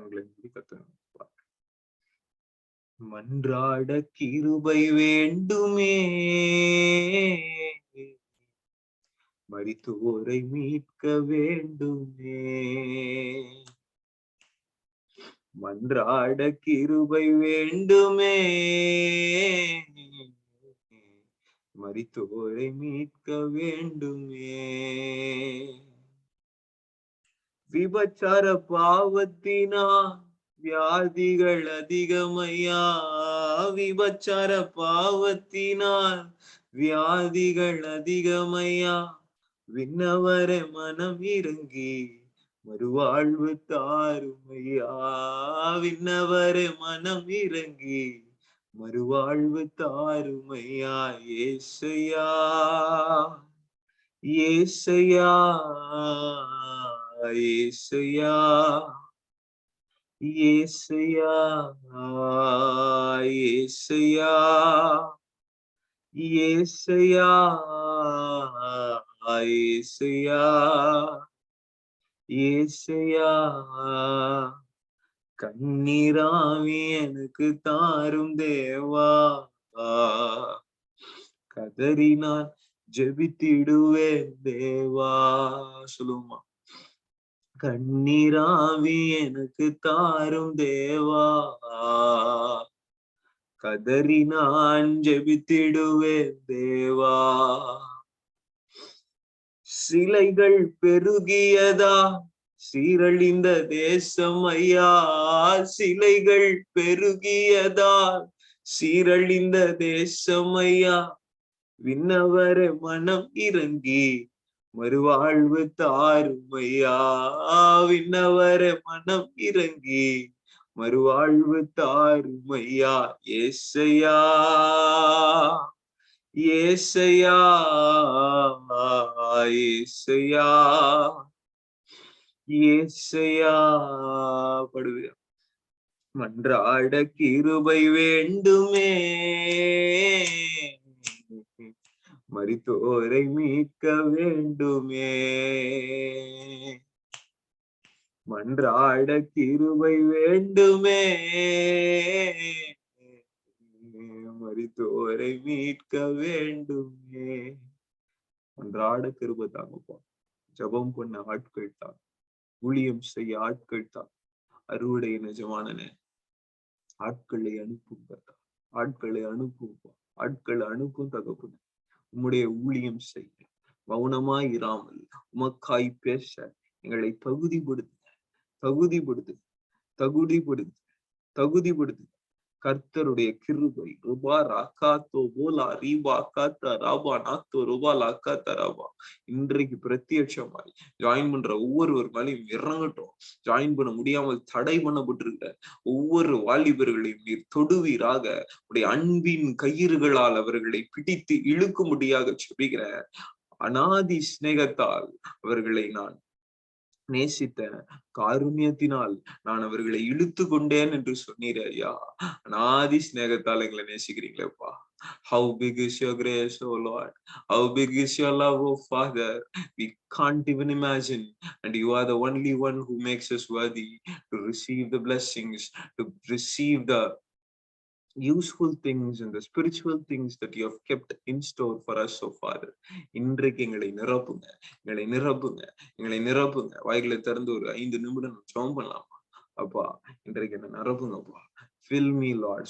கண்களை மூடி கத்தணும். மன்றாட கிருபை வேண்டுமே, மரித்தோரை மீட்க வேண்டுமே. மன்றாட கிருபை வேண்டுமே, மரித்தோரை மீட்க வேண்டுமே. விபச்சார பாவத்தினால் வியாதிகள் அதிகமையா, விபச்சார பாவத்தினால் வியாதிகள் அதிகமையா. விண்ணவர மனம் இறங்கி மறுவாழ்வு தாருமையா, விண்ணவர மனம் இறங்கி மறுவாழ்வு தாருமையா. ஏசையா ஏசையா ஏசையா ஏசையா ஏசையா ஏசையா ஏசையா ஏசையா. கண்ணீராவி எனக்கு தாரும் தேவா, கதறி நான் ஜெபித்திடுவேன் தேவா. சொல்லுமா, கண்ணீராவி எனக்கு தாரும் தேவா, கதறி நான் ஜெபித்திடுவேன் தேவா. சிலைகள் பெருகியதா சீரழிந்த தேசம் ஐயா, சிலைகள் பெருகியதா சீரழிந்த தேசம் ஐயா. விண்ணவர மனம் இறங்கி மறுவாழ்வு தாருமையா, விண்ணவர மனம் இறங்கி மறுவாழ்வு தாருமையா. ஏசையா ஏசையா ஏசையா ஏசையா. படுவியா. மன்றாட கிருபை வேண்டுமே, மரித்தோரை மீட்க வேண்டுமே. மன்றாட கிருபை வேண்டுமே, மரித்தோரை மீட்க வேண்டுமே. மன்றாட கிருபை தாங்கப்பா. ஜபம் பண்ண ஆட்கள் தான், ஊழியம் செய்ய ஆட்கள் தான், அறுவடை நிஜமான ஆட்களை அனுப்புங்க, ஆட்களை அனுப்புப்பா, ஆட்களை அனுப்பும் தகப்பன. உம்முடைய ஊழியம் செய்ய மௌனமாய் இராமல் உமக்காய் பேச எங்களை தகுதிப்படுத்துங்க, தகுதிப்படுத்துங்க, தகுதிப்படுத்துங்க, தகுதிப்படுத்துங்க. கர்த்தருடைய கிருபை ரூபா ராக்காத்தோ போலா ரீபா காத்தா ராபா நாத்தோ ரூபா லாக்காத்தா ராபா இன்றைக்கு பிரத்யட்சமாய் ஜாயின் பண்ற ஒவ்வொருவர் மேலையும் இறங்கட்டும். ஜாயின் பண்ண முடியாமல் தடை பண்ணப்பட்டிருக்கிற ஒவ்வொரு வாலிபர்களையும் நீர் தொடுவீராக. உடைய அன்பின் கயிறுகளால் அவர்களை பிடித்து இழுக்கும்படியாக செபிக்கிற. அநாதி சிநேகத்தால் அவர்களை நான் நேசித்த காருண்யத்தினால் நான் அவர்களை இழுத்து கொண்டேன் என்று சொன்னீர் ஐயா. அநாதி சிநேகத்தால் எங்களை நேசிக்கிறீங்களேப்பா. How big is your grace, oh Lord? How big is your love, oh Father? We can't even imagine. And you are the only one who makes us worthy to receive the blessings, to receive the useful things and the spiritual things that you have kept in store for us, so Father. இன்றைக்கு எங்களை நிரப்புங்க, எங்களை நிரப்புங்க, எங்களை நிரப்புங்க. வாய்களை திறந்து ஒரு 5 நிமிடம் ஜெபம் பண்ணலாமா? அப்பா இன்றைக்கு என்ன நிரப்புங்கப்பா. Fill me, Lord,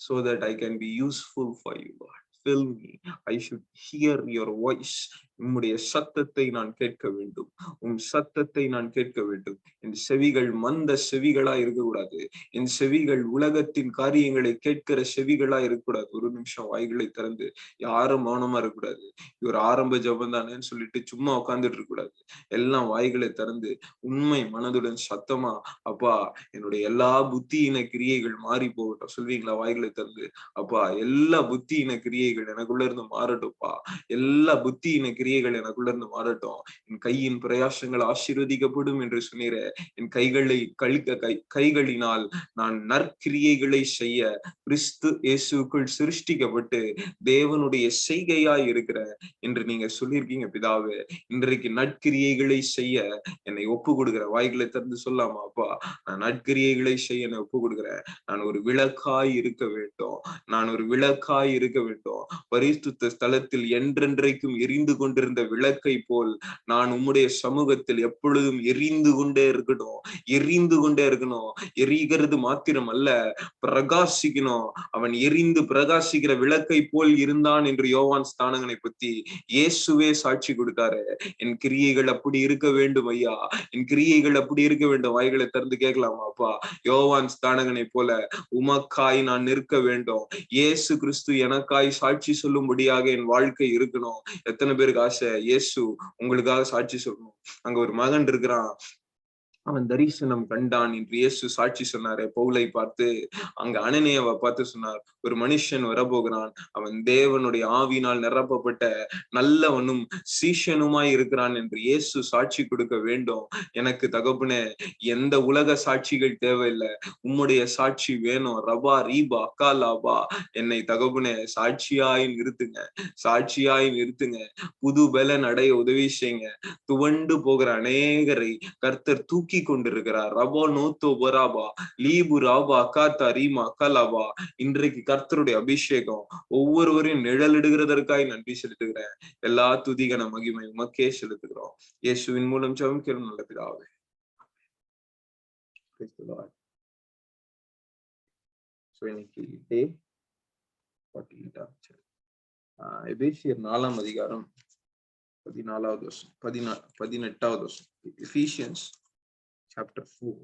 so that I can be useful for you, Lord. Fill me. I should hear your voice. உம்முடைய சத்தத்தை நான் கேட்க வேண்டும், உம் சத்தத்தை நான் கேட்க வேண்டும். என் செவிகள் மந்த செவிகளா இருக்கக்கூடாது, என் செவிகள் உலகத்தின் காரியங்களை கேட்கிற செவிகளா இருக்கக்கூடாது. ஒரு நிமிஷம் வாய்களை திறந்து, யாரும் மௌனமா இருக்கக்கூடாது. இவர் ஆரம்ப ஜபம் தானேன்னு சொல்லிட்டு சும்மா உட்கார்ந்துட்டு இருக்க கூடாது. எல்லாம் வாய்களை திறந்து உண்மை மனதுடன் சத்தமா, அப்பா என்னுடைய எல்லா புத்தியின கிரியைகள் மாறி போகட்டும் சொல்வீங்களா? வாய்களை திறந்து, அப்பா எல்லா புத்தியின கிரியைகள் எனக்குள்ள இருந்து மாறட்டும்ப்பா. எல்லா புத்தியின கிரியைகள் கிரியைகள் எனக்குள்ள இருந்து மாறட்டும். என் கையின் பிரயாசங்கள் ஆசீர்வதிக்கப்படும் என்று சொன்னீர. என் கைகளினால் நான் நற்கிரியைகளை செய்ய கிறிஸ்து இயேசுக்குள் சிருஷ்டிக்கப்பட்டு தேவனுடைய செய்கையாய் இருக்கிற என்று நீங்க சொல்லியிருக்கீங்க பிதாவே. இன்றைக்கு நற்கிரியைகளை செய்ய என்னை ஒப்பு கொடுக்கிற. வாய்களை திறந்து சொல்லாமா? அப்பா, நான் நற்கிரியைகளை செய்ய என்னை ஒப்பு கொடுக்கிறேன். நான் ஒரு விளக்காய் இருக்க வேண்டும். நான் ஒரு விளக்காய் இருக்க வேண்டும். பரிசுத்த ஸ்தலத்தில் என்றென்றைக்கும் எரிந்து கொண்டிருந்த விளக்கை போல் நான் உம்முடைய சமூகத்தில் எப்பொழுதும் எரிந்து கொண்டே இருக்கட்டும். எரிந்து கொண்டே இருக்கணும். எரிகிறது மாத்திரம் அல்ல, பிரகாசிக்கணும். அவன் எரிந்து பிரகாசிக்கிற விளக்கை போல் இருந்தான் என்று யோவான் ஸ்நானகனை பத்தி இயேசுவே சாட்சி கொடுத்தாரு. என் கிரியைகள் அப்படி இருக்க வேண்டும் ஐயா, என் கிரியைகள் அப்படி இருக்க வேண்டும். வாய்களை திறந்து கேட்கலாமா? அப்பா, யோவான் ஸ்நானகனை போல உமக்காய் நான் நிற்க வேண்டும். இயேசு கிறிஸ்து எனக்காய் சாட்சி சொல்லும்படியாக என் வாழ்க்கை இருக்கணும். எத்தனை பேருக்கு ஆசை இயேசு உங்களுக்காக சாட்சி சொல்லணும்? அங்க ஒரு மகன் இருக்கிறான், அவன் தரிசனம் கண்டான் என்று இயேசு சாட்சி சொன்னாரு. பவுலை பார்த்து, அங்க அனனியாவை பார்த்து சொன்னார், ஒரு மனுஷன் வரப்போகிறான், அவன் தேவனுடைய ஆவியினால் நிரப்பப்பட்ட நல்லவனும் சீஷனுமாய் இருக்கிறான் என்று இயேசு சாட்சி கொடுக்க வேண்டும். எனக்கு தகப்பனே, எந்த உலக சாட்சிகள் தேவையில்லை, உம்முடைய சாட்சி வேணும். ரபா ரீபா அக்காலாபா, என்னை தகப்பனே சாட்சியாய் நிறுத்துங்க, சாட்சியாய் நிறுத்துங்க. புது பலன் அடைய உதவி செய்யுங்க. துவண்டு போகிற அநேகரை கர்த்தர் தூக்கி கொண்டிருக்கிறார். ரபோ நோத்தோ பராபா லீபு ராபா காத்தா ரீமா கலாபா. இன்றைக்கு கர்த்தருடைய அபிஷேகம் ஒவ்வொருவரையும் நிழலிடுகிறதற்காய் நன்றி செலுத்துகிறேன். எல்லா துதிகன மகிமை உமக்கே செலுத்துகிறோம். இயேசுவின் மூலம் ஜெபம் கேளும் நல்ல பிதாவே. இன்னைக்கு டே 48 எபேசியர் 4ஆம் அதிகாரம் 14வது வருஷம் 18வது வருஷம். எபிஷியன்ஸ் chapter 4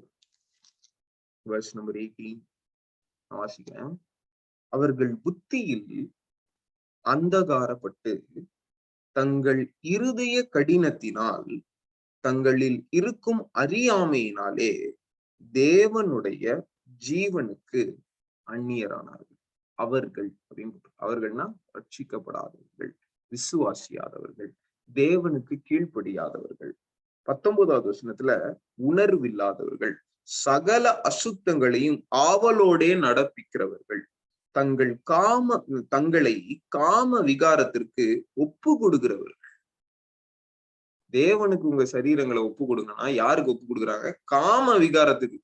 verse number 18 வாசிக்கிறேன். அவர்கள் புத்தியில் அந்தகாரப்பட்டு தங்கள் இருதய கடினத்தினால் தங்களில் இருக்கும் அறியாமையினாலே தேவனுடைய ஜீவனுக்கு அந்நியரானார்கள். அவர்கள் அவர்கள்னா ரட்சிக்கப்படாதவர்கள், விசுவாசியாதவர்கள், தேவனுக்கு கீழ்ப்படியாதவர்கள். 19வது வசனத்துல உணர்வில்லாதவர்கள், சகல அசுத்தங்களையும் ஆவலோடே நடப்பிக்கிறவர்கள், தங்களை காம விகாரத்திற்கு ஒப்பு கொடுக்கிறவர்கள். தேவனுக்கு உங்க சரீரங்களை ஒப்பு கொடுங்கன்னா யாருக்கு ஒப்பு கொடுக்குறாங்க? காம விகாரத்துக்கு,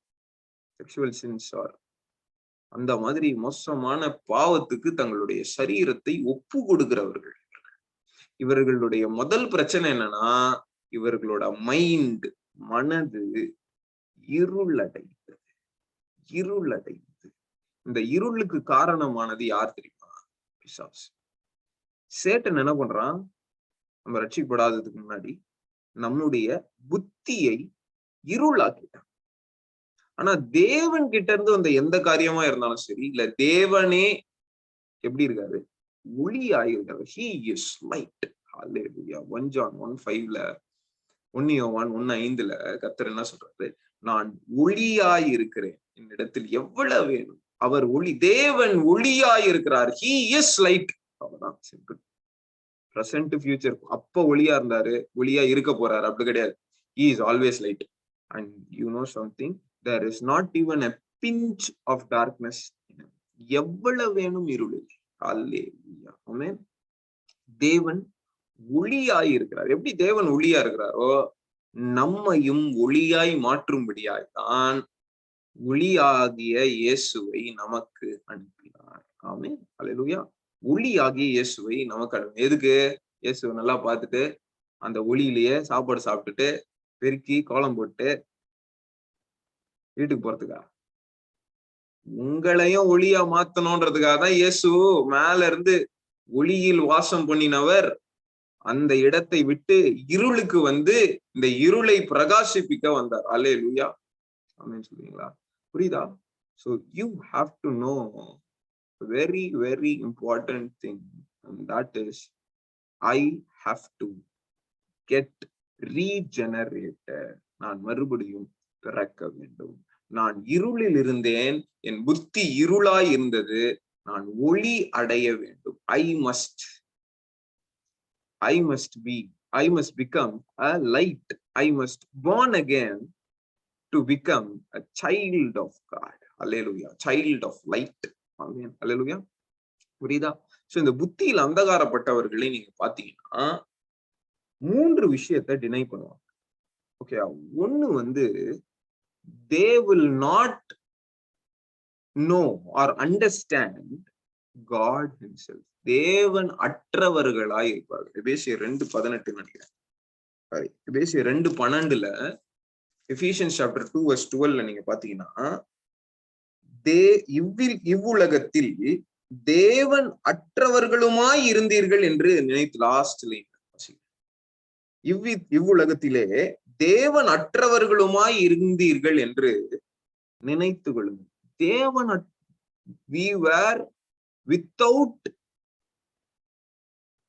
செக்ஷுவல் சென்சார், அந்த மாதிரி மோசமான பாவத்துக்கு தங்களுடைய சரீரத்தை ஒப்பு கொடுக்கிறவர்கள். இவர்களுடைய முதல் பிரச்சனை என்னன்னா, இவர்களோட மைண்ட், மனது இருளடைந்தது. இந்த இருளுக்கு காரணமானது யார் தெரியுமா? பிசாசு. சேட்டன் என்ன பண்றான்? நம்ம ரட்சிக்கப்படாததுக்கு முன்னாடி நம்முடைய புத்தியை இருளாக்கிட்டான். ஆனா தேவன் கிட்ட இருந்து வந்த எந்த காரியமா இருந்தாலும் சரி, இல்ல தேவனே எப்படி இருக்காரு? ஒளியாயிருக்காரு. He is light. Hallelujah. 1 John 1:5ல 1 யோவான் 1:5ல கர்த்தர் என்ன சொல்றாரு? நான் ஒளியாய் இருக்கிறேன், என்னிடத்தில் எவ்வளவு வேணும். அவர் ஒளி, தேவன் ஒளியாய் இருக்கிறார். He is light. அவ்வளவுதான், சிம்பிள். Present future. அப்ப ஒளியா இருந்தாரு, ஒளியா இருக்க போறாரு, அப்படி கிடையாது. He is always light. And you know something, there is not even a pinch of darkness in him. எவ்வளவு வேணும் இருள். அல்லேலூயா, ஆமென். தேவன் ஒளியாய் இருக்கிறார். எப்படி தேவன் ஒளியா இருக்கிறாரோ, நம்மையும் ஒளியாய் மாற்றும்படியாய் தான் ஒளியாகிய இயேசுவை நமக்கு அனுப்பினார். ஆமென், அல்லேலூயா. ஒளியாகிய இயேசுவை நமக்கு அனுப்பி, எதுக்கு? இயேசுவை நல்லா பார்த்துட்டு அந்த ஒளியிலேயே சாப்பாடு சாப்பிட்டுட்டு பெருக்கி கோலம் போட்டு வீட்டுக்கு போறதுக்கா? உங்களையும் ஒளியா மாத்தணும்ன்றதுக்காக தான் இயேசு மேல இருந்து ஒளியில் வாசம் பண்ணினவர் அந்த இடத்தை விட்டு இருளுக்கு வந்து இந்த இருளை பிரகாசிப்பிக்க வந்தார். அல்லேலூயா, ஆமென் சொல்றீங்களா? புரியுதா? So you have to know a very very important thing, and that is I have to get regenerated. நான் மறுபடியும் பிறக்க வேண்டும். நான் இருளில் இருந்தேன், என் புத்தி இருளாய் இருந்தது, நான் ஒளி அடைய வேண்டும். I must I must become a light. I must born again to become a child of God. Hallelujah. Child of light. Amen. Hallelujah. புரியுதா? சோ இந்த புத்தியில் அந்தகாரப்பட்டவர்களை நீங்க பாத்தீங்கன்னா 3 விஷயத்தை டினை பண்ணுவாங்க. ஓகே, ஒண்ணு they will not know or understand God himself. தேவன் அற்றவர்களாய் இருப்பார்கள். எபேசியர் 2:18 நினைக்கிறேன். எபேசியர் 2:12 எபிசியன்ஸ் சாப்டர் 2:12 நீங்க பாத்தீங்கன்னா இவ்வுலகத்தில் தேவன் அற்றவர்களுமாய் இருந்தீர்கள் என்று நினைத்து லாஸ்ட்ல இவ்வுலகத்திலே தேவன் அற்றவர்களுமாய் இருந்தீர்கள் என்று நினைத்து கொள்ளுங்கள். தேவன் we were without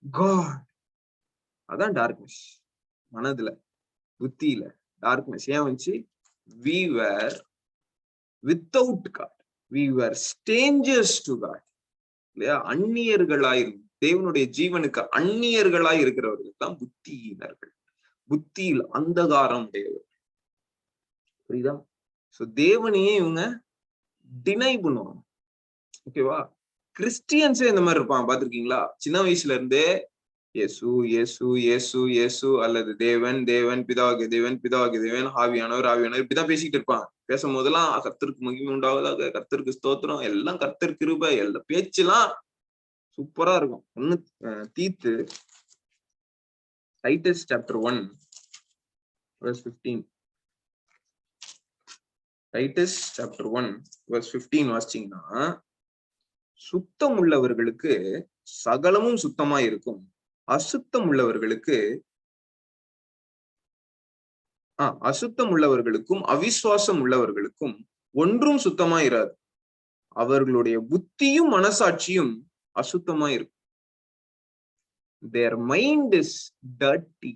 God. அதான் டார்க்னஸ். மனதுல புத்தியில டார்க்னஸ் ஏன் வந்துச்சு? we were without God. we were strangers to God. இல்லையா? அந்நியர்களாயிரும் தேவனுடைய ஜீவனுக்கு அந்நியர்களாய் இருக்கிறவர்கள் தான் புத்தியினர்கள், புத்தியில் அந்தகாரம் உடையவர்கள். புரியுதா? சோ தேவனையே இவங்க டினை பண்ணுவாங்க. ஓகேவா? கிறிஸ்டியன்ஸே இந்த மாதிரி இருப்பாங்க. பாத்திருக்கீங்களா? சின்ன வயசுல இருந்தே இயேசு இயேசு இயேசு இயேசு அல்லது தேவன் தேவன் பிதாவாகிய தேவன் பிதாவாகிய தேவன் ஆவியானவர் ஆவியானவர் இப்படிதான் பேசிக்கிட்டு இருப்பாங்க. பேசும்போதெல்லாம் கர்த்தருக்கு மகிமை உண்டாவதாக, கர்த்தருக்கு ஸ்தோத்திரம், எல்லாம் கர்த்தர் கிருபை, எல்லாம் பேச்செல்லாம் சூப்பரா இருக்கும். ஒண்ணு தீத்து டைட்டஸ் சாப்டர் 1:15 டைட்டஸ் சாப்டர் 1:15 வாசிச்சீங்கன்னா, சுத்தம் உள்ளவர்களுக்கு சகலமும் சுத்தமா இருக்கும், அசுத்தம் உள்ளவர்களுக்கும் அவிசுவாசம் உள்ளவர்களுக்கும் ஒன்றும் சுத்தமா இராது. அவர்களுடைய புத்தியும் மனசாட்சியும் அசுத்தமா இருக்கும். their mind is dirty.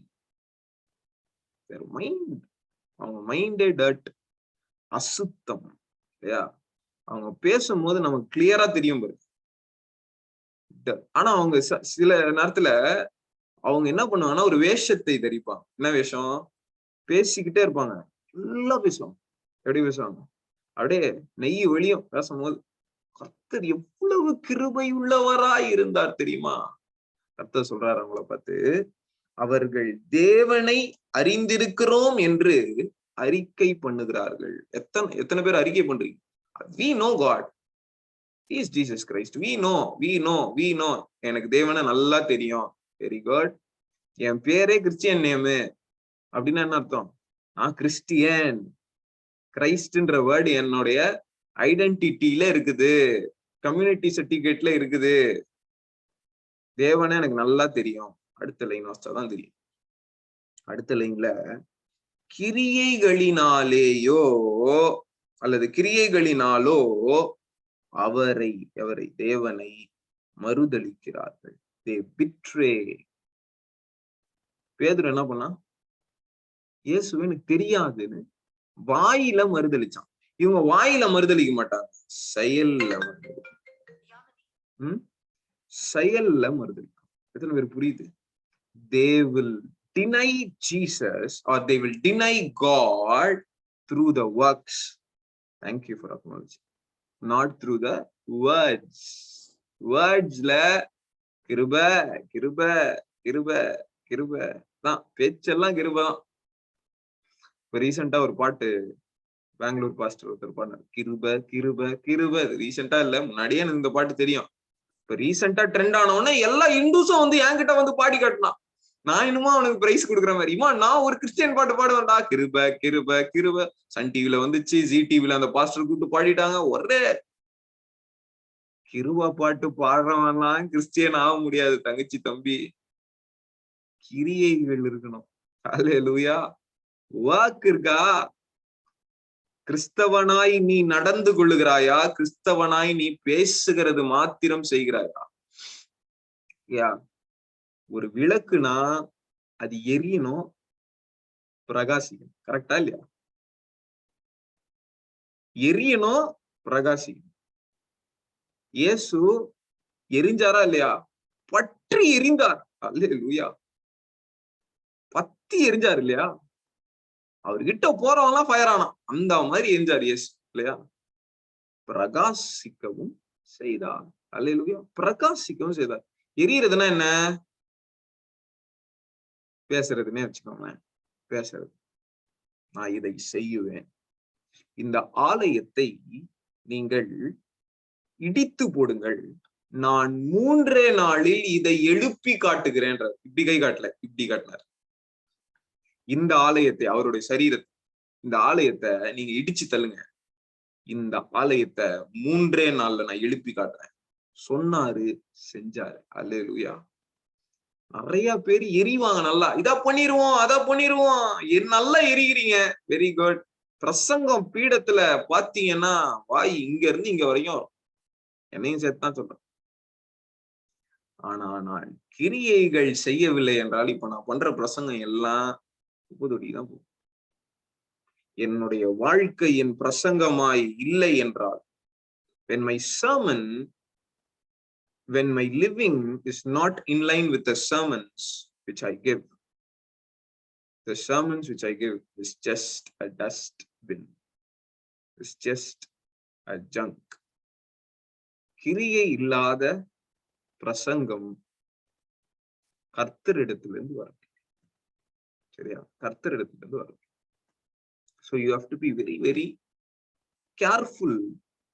their mind, அவங்க மைண்டே டர்ட், அசுத்தம். இல்லையா? அவங்க பேசும்போது நமக்கு கிளியரா தெரியும் பாரு. ஆனா அவங்க சில நேரத்துல அவங்க என்ன பண்ணுவாங்கன்னா ஒரு வேஷத்தை தரிப்பாங்க. என்ன வேஷம்? பேசிக்கிட்டே இருப்பாங்க, ஃபுல்லா பேசுவாங்க. எப்படி பேசுவாங்க? அப்படியே நெய் வெளியும் பேசும்போது கர்த்தர் எவ்வளவு கிருபை உள்ளவராய் இருந்தார் தெரியுமா? கர்த்தர் சொல்றாரு அவங்கள பார்த்து, அவர்கள் தேவனை அறிந்திருக்கிறோம் என்று அறிக்கை பண்ணுகிறார்கள். எத்தனை பேர் அறிக்கை பண்றீங்க? we know God, he is Jesus Christ. we know எனக்கு தேவனை நல்லா தெரியும். Very good. என் பேரே கிறிஸ்டியன் நேமு அப்படின்னா என்ன அர்த்தம்? நான் கிறிஸ்டியன். கிரைஸ்ட்ன்ற வேர்டு என்னுடைய ஐடென்டிட்டியில இருக்குது, கம்யூனிட்டி சர்டிபிகேட்ல இருக்குது. தேவனை எனக்கு நல்லா தெரியும். அடுத்த லைன் வாசிச்சாதான் தெரியும். அடுத்த லைன்ல கிரியைகளினாலேயோ அல்லது கிரியைகளினாலோ அவரை தேவனை மறுதலிக்கிறார்கள். they betray. பேதுரு என்ன பண்ணா? இயேசுவே எனக்கு தெரியாதுன்னு வாயில மறுதலிச்சான். இவங்க வாயில மறுதலிக்க மாட்டாங்க, செயல்ல மறுதலிக்கும். எத்தனை பேர் புரியுது? they will deny Jesus or they will deny God through the works. Thank you for acknowledging. Not through the words. wordsல கிருபை கிருபை கிருபை கிருபை தான், பேச்செல்லாம் கிருபை தான். இப்ப ரீசெண்டா ஒரு பாட்டு பெங்களூர் பாஸ்டர் ஒருத்தர் பாடினார், கிருபை கிருபை கிருபை. ரீசெண்டா இல்ல, முன்னாடியே எனக்கு இந்த பாட்டு தெரியும். இப்ப ரீசெண்டா ட்ரெண்ட் ஆனவுடனே எல்லா இந்துஸும் என்கிட்ட பாடி காட்டினான். நான் இன்னுமா அவனுக்கு பிரைஸ் கொடுக்குற மாதிரி, நான் ஒரு கிறிஸ்டியன் பாட்டு பாடுவேன்டா, கிருபை கிருபை கிருபை. சன் டிவில வந்துச்சு, ஜி டிவில அந்த பாஸ்டர் கூப்பிட்டு பாடிட்டாங்க. ஒரே கிருபா பாட்டு பாடுறவன்லாம் கிறிஸ்டியன் ஆக முடியாது தங்கச்சி தம்பி. கிரியைகள் இருக்கணும். ஹல்லேலூயா. வாக்கு இருக்கா? கிறிஸ்தவனாய் நீ நடந்து கொள்ளுகிறாயா? கிறிஸ்தவனாய் நீ பேசுகிறது மாத்திரம் செய்கிறாயா? ஒரு விளக்குனா அது எரியணும், பிரகாசிக்கணும். கரெக்டா இல்லையா? எரியணும், பிரகாசிக்கணும். இயேசு எரிஞ்சாரா இல்லையா? பற்றி எரிந்தார். அல்லேலூயா. பத்தி எரிஞ்சாரு இல்லையா? அவர்கிட்ட போறவன்லாம் ஃபயர் ஆனான். அந்த மாதிரி எரிஞ்சார் இயேசு இல்லையா? பிரகாசிக்கவும் செய்தார். அல்லேலூயா. பிரகாசிக்கவும் செய்தார். எரியறதுன்னா என்ன? பேசுறதுன்னே வச்சுக்கோங்களேன். பேசுறது. நான் இதை செய்யுவேன். இந்த ஆலயத்தை நீங்கள் இடித்து போடுங்கள், நான் 3 நாளில் இதை எழுப்பி காட்டுகிறேன். இப்படி கை காட்டல, இப்படி காட்டினார். இந்த ஆலயத்தை, அவருடைய சரீரத்தை, இந்த ஆலயத்தை நீங்க இடிச்சு தள்ளுங்க, இந்த ஆலயத்தை 3 நாள்ல நான் எழுப்பி காட்டுறேன் சொன்னாரு, செஞ்சாரு. அல்லேலூயா. நிறைய பேர் எரிவாங்க, நல்லா இதா பண்ணிருவோம், அதா பண்ணிருவோம், நல்லா எரிகிறீங்க. Very good. பிரசங்கம் பீடத்துல பாத்தீங்கன்னா வாய் இங்க இருந்து இங்க வரையும் என்னையும் சேர்த்துதான் சொல்றேன். ஆனா நான் கிரியைகள் செய்யவில்லை என்றால் இப்ப நான் பண்ற பிரசங்கம் எல்லாம் உப்புதொடிதான் போகும். என்னுடைய வாழ்க்கை என் பிரசங்கமாய் இல்லை என்றால், when my sermon, when my living is not in line with the sermons which I give, the sermons which I give is just a dust bin, is just a junk. கிரியை இல்லாத பிரசங்கம் கர்த்தரிடத்திலிருந்து வரும். சரியா? கர்த்தரிடத்திலிருந்து வரும். So you have to be very, very careful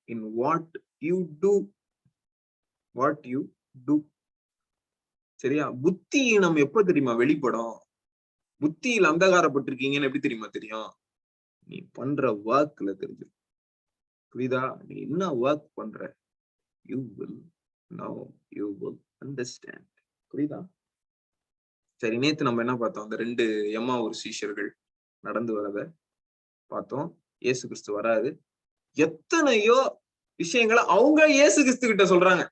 in what you do. What you do. சரியா? புத்தியினம் எப்ப தெரியுமா வெளிப்படும்? புத்தியில் அந்தகாரப்பட்டிருக்கீங்கன்னு எப்படி தெரியுமா தெரியும்? நீ பண்ற ஒர்க்ல தெரிஞ்சு. புரியுதா? நீ என்ன ஒர்க் பண்ற? You will know, you will understand. புரியுதா? சரி, நேத்து நம்ம என்ன பார்த்தோம்? அந்த 2 எம்மாவூர் சீஷர்கள் நடந்து வரத பார்த்தோம். இயேசு கிறிஸ்து வராது. எத்தனையோ விஷயங்களை அவங்க இயேசு கிறிஸ்து கிட்ட சொல்றாங்க.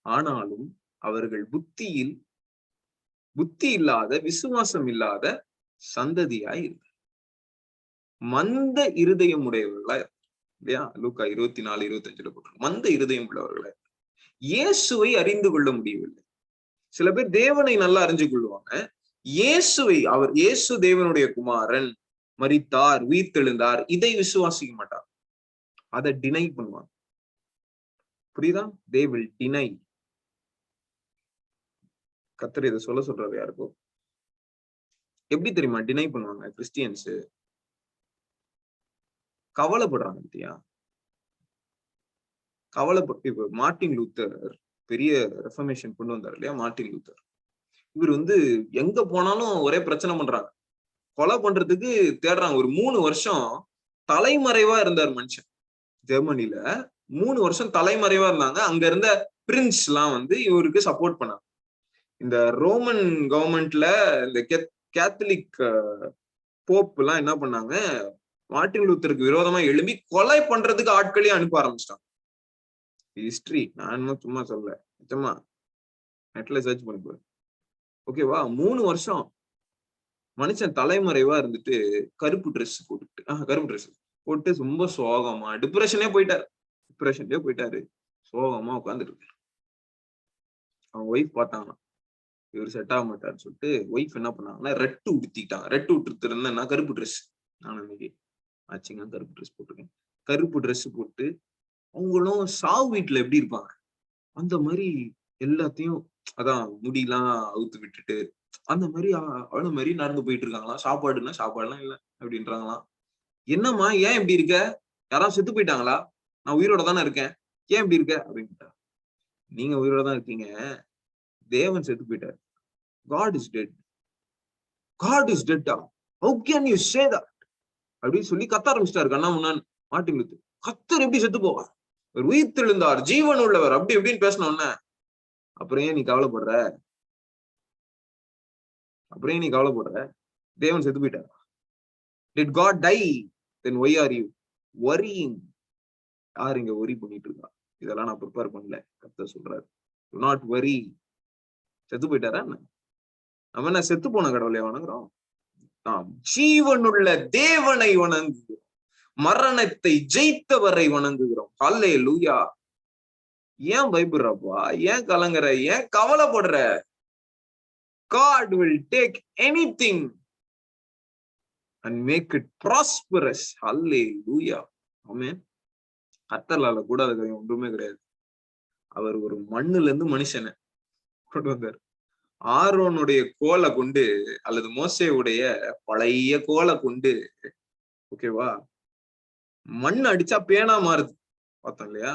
ஆனாலும் அவர்கள் புத்தி இல்லாத, விசுவாசம் இல்லாத சந்ததியாய் இருக்கு. மந்த இருதயம் உடையவர்களா இல்லையா? லூக்கா 24:25 போட்டு மந்த இருதயம் உள்ளவர்களா. இயேசுவை அறிந்து கொள்ள முடியவில்லை. சில பேர் தேவனை நல்லா அறிஞ்சு கொள்வாங்க. இயேசு தேவனுடைய குமாரன், மரித்தார், உயிர்த்தெழுந்தார், இதை விசுவாசிக்க மாட்டார். அதை டினை பண்ணுவாங்க. புரியுதா? they will deny. கர்த்தர் இதை சொல்றாரு யாருக்கோ. எப்படி தெரியுமா டினை பண்ணுவாங்க? கிறிஸ்டியன்ஸ் கவலைப்படுறாங்க இல்லையா? கவலைப்பட்டு இப்ப மார்ட்டின் லூத்தர் பெரிய ரெஃபர்மேஷன் கொண்டு வந்தார் இல்லையா? மார்ட்டின் லூத்தர் இவர் எங்க போனாலும் ஒரே பிரச்சனை பண்றாங்க, கொலை பண்றதுக்கு தேடுறாங்க. ஒரு 3 வருஷம் தலைமறைவா இருந்தார் மனுஷன். ஜெர்மனில 3 வருஷம் தலைமறைவா இருந்தாங்க. அங்க இருந்த பிரின்ஸ் எல்லாம் இவருக்கு சப்போர்ட் பண்ணாங்க. இந்த ரோமன் கவர்மெண்ட்ல இந்த கேத்தலிக் போப் எல்லாம் என்ன பண்ணாங்க? மார்ட்டின் லூத்தருக்கு விரோதமா எழும்பி கொலை பண்றதுக்கு ஆட்களையும் அனுப்ப ஆரம்பிச்சிட்டாங்க. ஹிஸ்டரி நான் சும்மா சொல்ல, நிஜமா நெட்ல சர்ச் பண்ணி போறேன். ஓகேவா? 3 வருஷம் மனுஷன் தலைமறைவா இருந்துட்டு கருப்பு ட்ரெஸ் போட்டு ரொம்ப சோகமா டிப்ரெஷன்லயே போயிட்டாரு. சோகமா உட்காந்துட்டு அவங்க ஒய்ஃப் பார்த்தாங்க, இவர் செட் ஆக மாட்டாருன்னு சொல்லிட்டு ஒய்ஃப் என்ன பண்ணாங்கன்னா ரெட்டு உடுத்திட்டாங்க. ரெட்டு உடுத்து இருந்தா கருப்பு ட்ரெஸ். நான் இன்னைக்கு ஆச்சுங்க கருப்பு ட்ரெஸ் போட்டிருக்கேன். கருப்பு ட்ரெஸ் போட்டு அவங்களும் சாவு வீட்டுல எப்படி இருப்பாங்க அந்த மாதிரி எல்லாத்தையும், அதான் முடியெல்லாம் அவுத்து விட்டுட்டு அந்த மாதிரி அவ்வளவு மாதிரி நடந்து போயிட்டு இருக்காங்களாம். சாப்பாடுலாம் இல்லை அப்படின்றாங்களாம். என்னம்மா ஏன் இப்படி இருக்க? யாராவது செத்து போயிட்டாங்களா? நான் உயிரோட தானே இருக்கேன், ஏன் இப்படி இருக்க அப்படின்ட்டா. நீங்க உயிரோட தான் இருக்கீங்க, தேவன் செத்து போயிட்டாரு. God is dead. God is dead. How can you say that? அப்படின்னு சொல்லி கத்த ஆரம்பிச்சிட்டாரு கண்ணா முன்னான் மார்ட்டின் லூத்தர். கர்த்தர் எப்படி செத்து போவார்? ஒரு உயிர்த்தெழுந்தார், ஜீவன் உள்ளவர், அப்படி எப்படின்னு பேசினோன்ன அப்புறம் ஏன் நீ கவலைப்படுற? தேவன் செத்து போயிட்டார். Did God die? Then why are you worrying? யார் இங்க worry பண்ணிட்டு இருக்கா? இதெல்லாம் நான் ப்ரிப்பேர் பண்ணல. கர்த்தர் சொல்றாரு, do not worry. செத்து போயிட்டாரா? நம்ம என்ன செத்து போன கடவுளை வணங்குறோம்? நாம் ஜீவனுள்ள தேவனை வணங்குகிறோம், மரணத்தை ஜெயித்தவரை வணங்குகிறோம். ஹல்லேலூயா. ஏன் பயப்படுறப்பா? ஏன் கலங்குற? ஏன் கவலைப்படுற? God will take anything and make it prosperous. Hallelujah. Amen. கர்த்தரால கூட அது ஒன்றுமே கிடையாது. அவர் ஒரு மண்ணுல இருந்து மனுஷனை கொண்டு வந்தார். ஆரோனுடைய கோலை கொண்டு அல்லது மோசேவுடைய பழைய கோலை கொண்டு, ஓகேவா, மண் அடிச்சா பேனா மாறுது, பார்த்தோம் இல்லையா?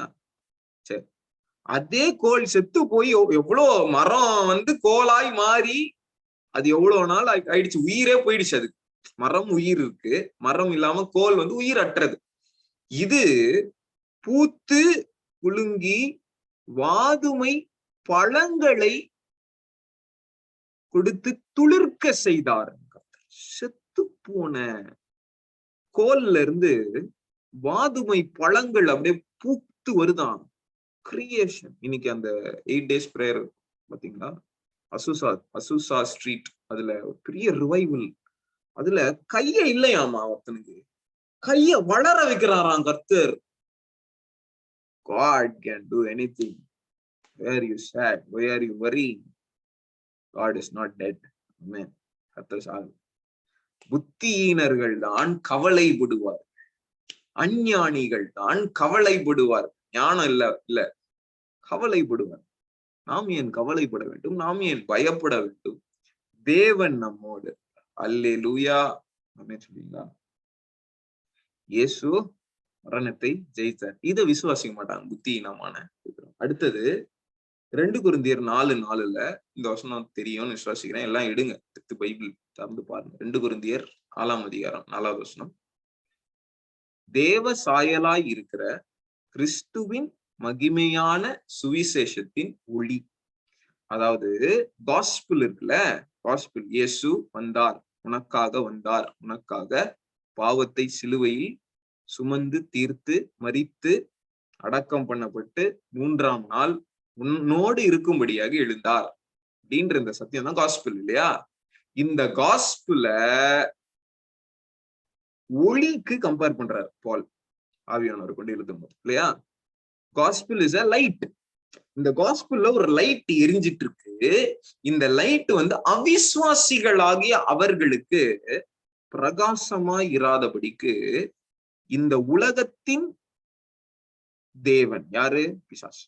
சரி, அதே கோல் செத்து போய் எவ்வளவு மரம் கோலாய் மாறி அது எவ்வளவு நாள் ஆயிடுச்சு, உயிரே போயிடுச்சு. அது மரம் உயிர் இருக்கு, மரம் இல்லாம கோல் உயிர் அற்றது. இது பூத்து குலுங்கி வாதுமை பழங்களை கொடுத்து துளிர்க்க செய்தார். செத்து போன கோல்ல இருந்து வாதுமை பழங்கள் அப்படியே பூத்து வருதான். கிரியேஷன். இன்னைக்கு அந்த 8 days பிரேயர் பாத்தீங்களா, அசூசா ஸ்ட்ரீட், அதுல ஒரு பெரிய ரிவைவல். அதுல கைய இல்லையாமா ஒருத்தனுக்கு, கைய வளர வைக்கிறாராம் கர்த்தர். God can do anything. Why are you sad? Why are you worrying? God is not dead. Amen. கர்த்தர் சாகு. புத்தியினர்கள் தான் கவலைப்படுவார், அஞ்ஞானிகள் தான் கவலைப்படுவார். ஞானம் இல்ல கவலைப்படுவார். நாம் ஏன் கவலைப்பட வேண்டும்? நாம் ஏன் பயப்பட வேண்டும்? தேவன் நம்மோடு. அல்லேலூயா. ஆமென் சொல்றீங்களா? இயேசு மரணத்தை ஜெயித்தார். இதை விசுவாசிக்க மாட்டாங்க புத்தியினமான. அடுத்தது 2 கொரிந்தியர் 4:4 இந்த வசனம் தெரியும்னு விசுவாசிக்கிறேன். எல்லாம் எடுங்க, பைபிள் திறந்து பாருங்க. 2 கொரிந்தியர் 4:4 வசனம். தேவ சாயலாய் இருக்கிற கிறிஸ்துவின் மகிமையான சுவிசேஷத்தின் ஒளி, அதாவது காஸ்பிள் இருக்குல்ல, காஸ்பிள். இயேசு வந்தார், உனக்காக வந்தார், உனக்காக பாவத்தை சிலுவையில் சுமந்து தீர்த்து மரித்து அடக்கம் பண்ணப்பட்டு 3ஆம் நாள் உன்னோடு இருக்கும்படியாக எழுந்தார் அப்படின்ற இந்த சத்தியம் தான் காஸ்பிள் இல்லையா? இந்த காஸ்பிள ஒளிக்கு கம்பேர் பண்றாரு பால், ஆவியானவர் கொண்டு எழுதும் போது இல்லையா? Gospel is a light. இந்த காஸ்பிள்ல ஒரு லைட் எரிஞ்சிட்டு இருக்கு. இந்த லைட் அவிசுவாசிகளாகிய அவர்களுக்கு பிரகாசமாய் இராதபடிக்கு இந்த உலகத்தின் தேவன் யாரு? பிசாசு.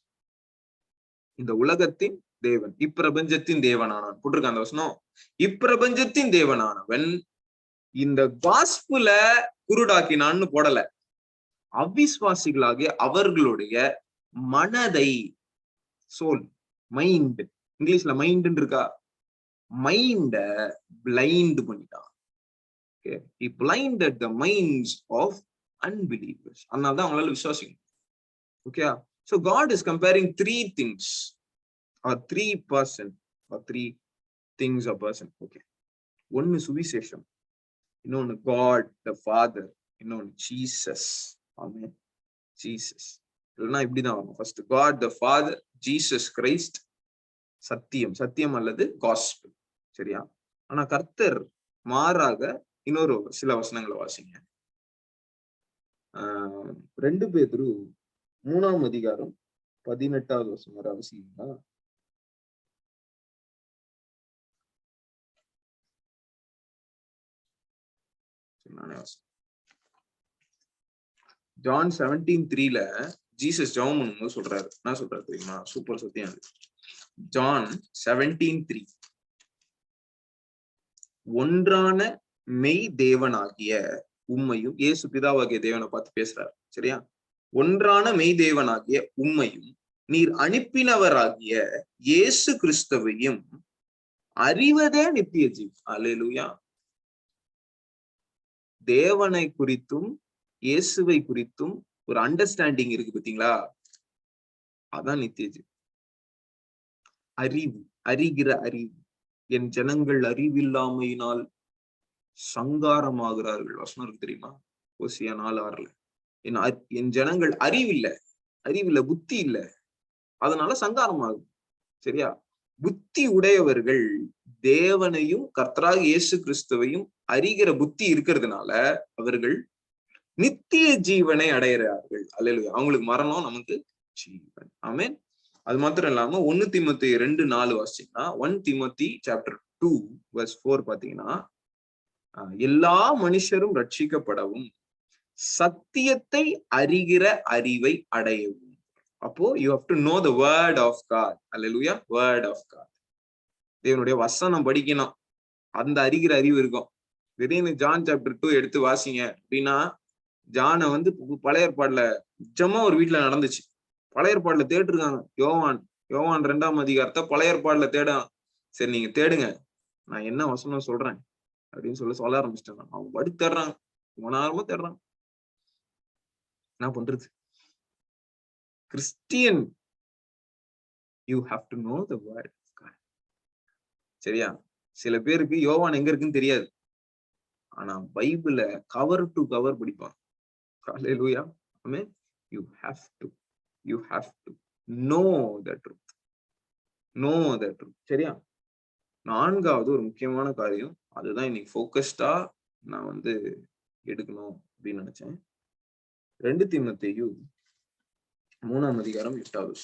இந்த உலகத்தின் தேவன், இப்பிரபஞ்சத்தின் தேவனானவன் போட்டிருக்க அந்த வசனம். இப்பிரபஞ்சத்தின் தேவனானவன் இந்த காஸ்பிள குருடாக்கினான்னு போடல. அவிசுவாசிகளாகிய அவர்களுடைய மனதை, சோல், மைண்ட், இங்கிலீஷ்ல மைண்ட் இருக்கா, மைண்ட பிளைண்ட் பண்ணிட்டான். He blinded the minds of unbelievers. அதனாலதான் அவங்களால விசுவாசிக்கணும். Okay, so God is comparing 3 things or 3 person or 3 things a person. Okay, ஒன்னு சுவிசேஷம், இன்னொன்னு God the Father, இன்னொன்னு Jesus. ஆமென். Jesus இல்லைன்னா இப்படிதான் வரும். First God the Father, Jesus Christ, சத்தியம், சத்தியம் அல்லது காஸ்பிள். சரியா? ஆனா கர்த்தர் மாறாக இன்னொரு சில வசனங்களை வாசிங்க. 2 பேதுரு 3ஆம் அதிகாரம் 18வது வசனம் வரை அவசியங்களா? ஜான் 17:3 ஜீசஸ் ஜெபம் பண்ணும்போது சொல்றாரு. என்ன சொல்றாரு தெரியுமா? சூப்பர் சத்தியம். ஜான் 17:3, ஒன்றான மெய் தேவனாகிய உம்மையும், இயேசு பிதாவாகிய தேவனை பார்த்து பேசுறாரு. சரியா? ஒன்றான மெய் தேவனாகிய உம்மையும் நீர் அனுப்பினவராகிய இயேசு கிறிஸ்துவையும் அறிவதே நித்திய ஜீவன். அல்லேலூயா. தேவனை குறித்தும் இயேசுவை குறித்தும் ஒரு அண்டர்ஸ்டாண்டிங் இருக்கு பாத்தீங்களா? அதான் நித்திய ஜீவன். அறிவு, அறிகிற அறிவு. என் ஜனங்கள் அறிவில்லாமையினால் சங்காரமாகிறார்கள். வசனம் இருக்கு தெரியுமா? ஓசியா 4:6. என் ஜனங்கள் அறிவில்லை, புத்தி இல்ல, அதனால சங்காரமாகும். சரியா? புத்தி உடையவர்கள் தேவனையும் கர்த்தராகிய இயேசு கிறிஸ்துவையும் அறிகிற புத்தி இருக்கிறதுனால அவர்கள் நித்திய ஜீவனை அடைகிறார்கள். அல்லேலூயா. அவங்களுக்கு மரணம், நமக்கு ஜீவன். ஆமென். அது மாத்திரம் இல்லாம 1 தீமோத்தேயு 2:4 வாசிச்சீங்கன்னா, 1 தீமோத்தி chapter 2:4 பாத்தீங்கன்னா, எல்லா மனுஷரும் ரட்சிக்கப்படவும் சத்தியத்தை அறிகிற அறிவை அடையவும். அப்போ you have to know the word of God. அல்லேலூயா. வேர்ட் ஆஃப் காட், தேவனுடைய வசனம் படிக்கணும், அந்த அறிகிற அறிவு இருக்கும். திடீர்னு ஜான் சாப்டர் 2 எடுத்து வாசிங்க அப்படின்னா, ஜானை வந்து பழைய ஏற்பாடுல நிஜமா ஒரு வீட்டுல நடந்துச்சு. பழைய ஏற்பாடுல தேடிருக்காங்க. யோவான் 2ஆம் அதிகாரத்தை பழைய ஏற்பாடுல தேடும். சரி நீங்க தேடுங்க, நான் என்ன வசனம் சொல்றேன் அப்படின்னு சொல்ல ஆரம்பிச்சிட்டேன். அவங்க படி தேடுறாங்க, மனமா தேடுறாங்க. என்ன பண்றது? Christian, you have to know the word of God. சரியா? சில பேருக்கு யோவான் எங்க இருக்குன்னு தெரியாது, ஆனா பைபிள கவர் டு கவர் படிப்பாங்க. Hallelujah. Amen. You have to know the truth. Know the truth. சரியா? 4வது ஒரு முக்கியமான காரியம், அதுதான் இன்னைக்கு ஃபோக்கஸ்டா நான் வந்து எடுக்கணும் அப்படின்னு நினைச்சேன். 2 தீமோத்தேயு 3ஆம் அதிகாரம் 8வது.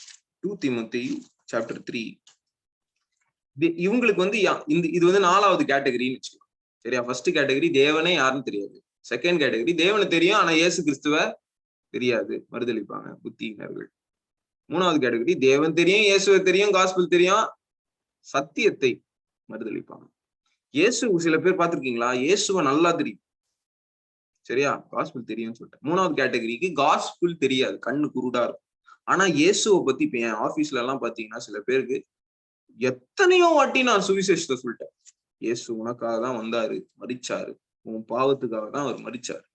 2 தீமோத்தேயு சாப்டர் 3. இவங்களுக்கு வந்து இது வந்து 4வது கேட்டகரின்னு வச்சுக்கோ. சரியா? ஃபர்ஸ்ட் கேட்டகரி தேவனே யாருன்னு தெரியாது. செகண்ட் கேட்டகரி தேவனை தெரியும், ஆனா இயேசு கிறிஸ்துவ தெரியாது, மறுதலிப்பாங்க புத்தியினர்கள். 3வது கேட்டகரி தேவன் தெரியும், இயேசுவை தெரியும், காஸ்பல் தெரியும், சத்தியத்தை மறுதலிப்பாங்க. இயேசு சில பேர் பார்த்திருக்கீங்களா? இயேசுவை நல்லா தெரியும், சரியா, காஸ்பல் தெரியும்னு சொல்லிட்டு. 3வது கேட்டகரிக்கு காஸ்பல் தெரியாது, கண்ணு குருடா இருக்கும். ஆனா இயேசுவை பத்தி இப்ப என் ஆபீஸ்ல எல்லாம் பாத்தீங்கன்னா சில பேருக்கு எத்தனையோ வாட்டி நான் சுவிசேஷத்தை சொல்லிட்டேன். இயேசு உனக்காக தான் வந்தாரு, மரிச்சாரு, உன் பாவத்துக்காக தான் அவர் மரிச்சாரு,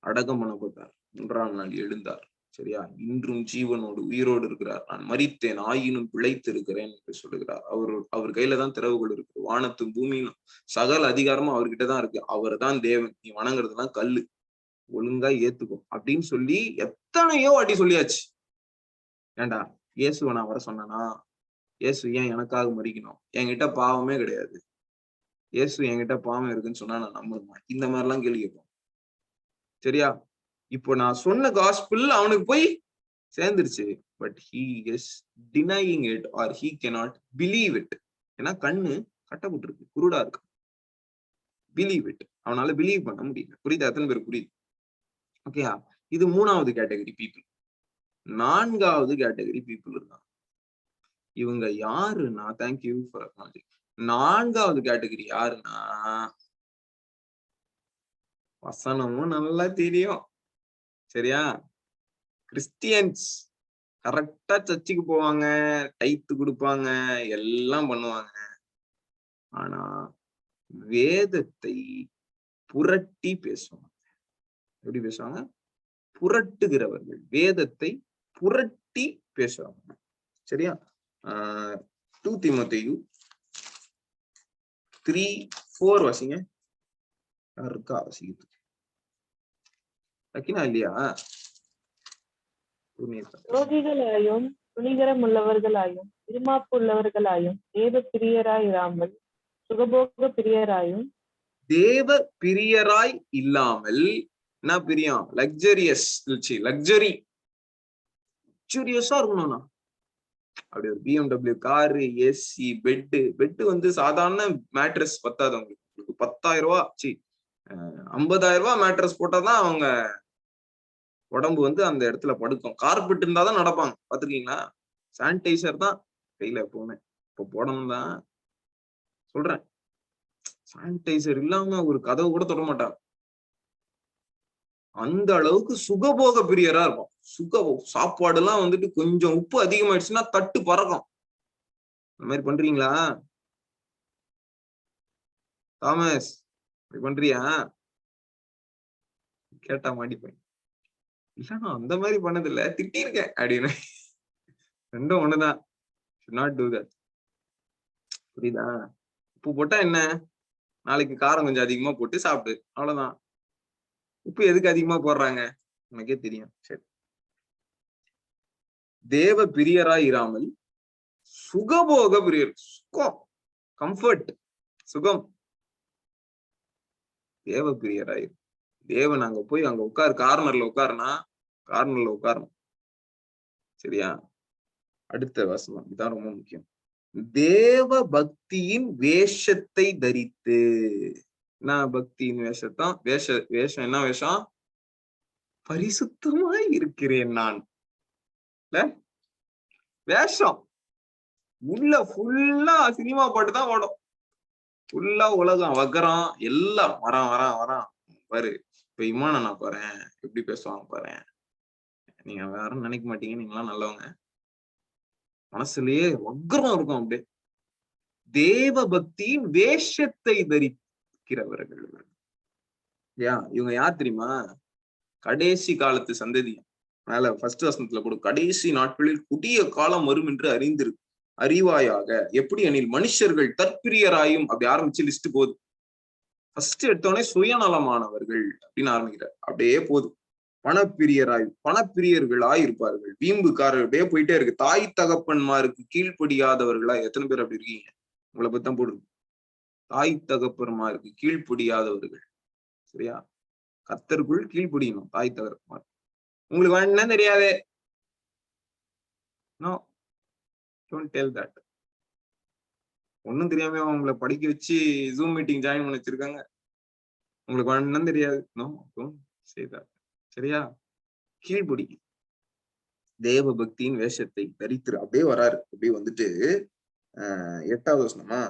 அடக்கம் பண்ணப்பட்டார், 3ஆம் நாள் எழுந்தார், சரியா, இன்றும் ஜீவனோடு உயிரோடு இருக்கிறார், நான் மரித்தேன் ஆயினும் பிழைத்து இருக்கிறேன் என்று சொல்லுகிறார். அவர் கையில தான் திறவுகள் இருக்கு, வானத்தும் பூமியிலும் சகல அதிகாரமும் அவர்கிட்ட தான் இருக்கு, அவர் தான் தேவன், நீ வணங்குறதுலாம் கல்லு, ஒழுங்கா ஏத்துக்கும் அப்படின்னு சொல்லி எத்தனையோ வாட்டி சொல்லியாச்சு. ஏண்டா இயேசுவை நான் வர சொன்னா? இயேசு ஏன் எனக்காக மரிக்கணும்? என்கிட்ட பாவமே கிடையாது, இயேசு என்கிட்ட பாவம் இருக்குன்னு சொன்னா நான் நம்பணுமா? இந்த மாதிரி எல்லாம் கேள்வி கேட்போம். சரியா? இப்போ நான் சொன்ன காஸ்பிள் அவனுக்கு போய் சேர்ந்துருச்சு, but he is denying it or he cannot believe it. ஏன்னா கண்ணு கட்டப்பட்டிருக்கு, குருடா இருக்கு. பிலீவ் இட், அவனால பிலீவ் பண்ண முடியல. புரியுது? எத்தனை பேர் புரியுது? ஓகேயா? இது 3வது கேட்டகரி பீப்புள். 4வது கேட்டகரி பீப்புள் இருக்காங்க. இவங்க யாருன்னா, தேங்க்யூ ஃபார் அக்னாலஜிங். 4வது கேட்டகரி யாருன்னா, வசனமும் நல்லா தெரியும், சரியா, கிறிஸ்டியன்ஸ், கரெக்டா சர்ச்சுக்கு போவாங்க, டைத்து கொடுப்பாங்க, எல்லாம் பண்ணுவாங்க, ஆனா வேதத்தை புரட்டி பேசுவாங்க. எப்படி பேசுவாங்க? புரட்டுகிறவர்கள், வேதத்தை புரட்டி பேசுவாங்க. சரியா? 2 தீமோத்தேயு 3:4 வாசிங்க. யாருக்கா வாசிக்கிறது? லக்கினா இல்லையா? ரோகிகளாயும் துணிகரம் உள்ளவர்களாயும் இருமாப்பு உள்ளவர்களாயும் தேவ பிரியராயிராமல் சுகபோக பிரியராயும். தேவ பிரியராய் இல்லாமல், என்ன பிரியம்? லக்ஸரியஸ், லக்ஸரி, லக்ஸரியஸா இருக்கணும்னா அப்படி ஒரு BMW காரு, ஏசி, பெட்டு வந்து சாதாரண மேட்ரஸ் பத்தாது உங்களுக்கு. 10,000 ரூபாய் 50,000 ரூபாய் மேட்ரஸ் போட்டாதான் அவங்க உடம்பு வந்து அந்த இடத்துல படுக்கும். கார்பெட் இருந்தாதான் நடப்பாங்க. பாத்துருக்கீங்களா? சானிடைசர் தான் கையில எப்பவுமே இப்ப போடணும் தான் சொல்றேன். சானிடைசர் இல்லாம ஒரு கதவு கூட தொட மாட்டாங்க. அந்த அளவுக்கு சுகபோக பிரியரா இருக்கும். சாப்பாடு எல்லாம் வந்துட்டு கொஞ்சம் உப்பு அதிகமாயிடுச்சுன்னா தட்டு பறக்கும். அந்த மாதிரி பண்றீங்களா தாமஸ்? பண்றியா? கேட்டா மாட்டிப்பேன். இல்ல நான் அந்த மாதிரி பண்ணது இல்ல, திட்டிருக்கேன் அப்படின்னு. ரெண்டும் ஒண்ணுதான். should not do that. புரியுதா? உப்பு போட்டா என்ன, நாளைக்கு காரம் கொஞ்சம் அதிகமா போட்டு சாப்பிடு, அவ்வளவுதான். உப்பு எதுக்கு அதிகமா போடுறாங்க உனக்கே தெரியும். சரி, தேவ பிரியராய் இராமல் சுகபோக பிரியர், சுகம், கம்ஃபர்ட், சுகம், தேவ பிரியராய். தேவன் அங்க போய் அங்க உட்காரு, கார்னர்ல உட்காருனா கார்னர்ல உட்காரணும். சரியா? அடுத்த வசனம் இதான் ரொம்ப முக்கியம். தேவ பக்தியின் வேஷத்தை தரித்து. என்ன பக்தியின் வேஷத்தான்? வேஷம் என்ன வேஷம்? பரிசுத்தமாய் இருக்கிறேன் நான். வேஷம் உள்ள ஃபுல்லா சினிமா பாட்டு தான் ஓடும். ஃபுல்லா உலகம் வக்கரம் எல்லாம் வரான் பாரு. இப்ப இமானை நான் போறேன், எப்படி பேசுவாங்க பாரு. நீங்க யாரும் நினைக்க மாட்டீங்க, நீங்களாம் நல்லவங்க. மனசுலயே வக்கரம் இருக்கும். அப்படியே தேவ பக்தியின் வேஷத்தை தரிக்கிறவர்கள். இவங்க யார் தெரியுமா? கடைசி காலத்து சந்ததி. மேல ஃபர்ஸ்ட் வசனத்துல கூட, கடைசி நாட்களில் புதிய காலம் வரும் என்று அறிவாயாக. எப்படி எனில் மனுஷர்கள் தற்பிரியராயும், அப்படி ஆரம்பிச்சு லிஸ்ட் போகுது. ஃபர்ஸ்ட் எடுத்தோடனே சுயநலமானவர்கள் அப்படின்னு ஆரம்பிக்கிறார். அப்படியே போதும். பணப்பிரியர்களாய் இருப்பார்கள், வீம்புக்காரர், அப்படியே போயிட்டே இருக்கு. தாய் தகப்பன்மாருக்கு கீழ்ப்படியாதவர்களா. எத்தனை பேர் அப்படி இருக்கீங்க? உங்களை பத்தி தான் போடுது. தாய் தகப்பன்மாருக்கு கீழ்ப்படியாதவர்கள். சரியா? கர்த்தருக்குள் கீழ்ப்படியணும். தாய் தகப்பன்மார் உங்களுக்கு வேணும்னா தெரியாது. No, don't tell that. ஒன்னும் தெரியாம உங்களை படிக்க வச்சு ஜூம் மீட்டிங் ஜாயின் பண்ணி வச்சிருக்காங்க. உங்களுக்கு வேணும்னா தெரியாது. No, don't say that. சரியா? கீழ்ப்படி. தேவ பக்தியின் வேஷத்தை தரித்திரு. அப்படியே வராரு. அப்படியே வந்துட்டு 8வது வசனமா?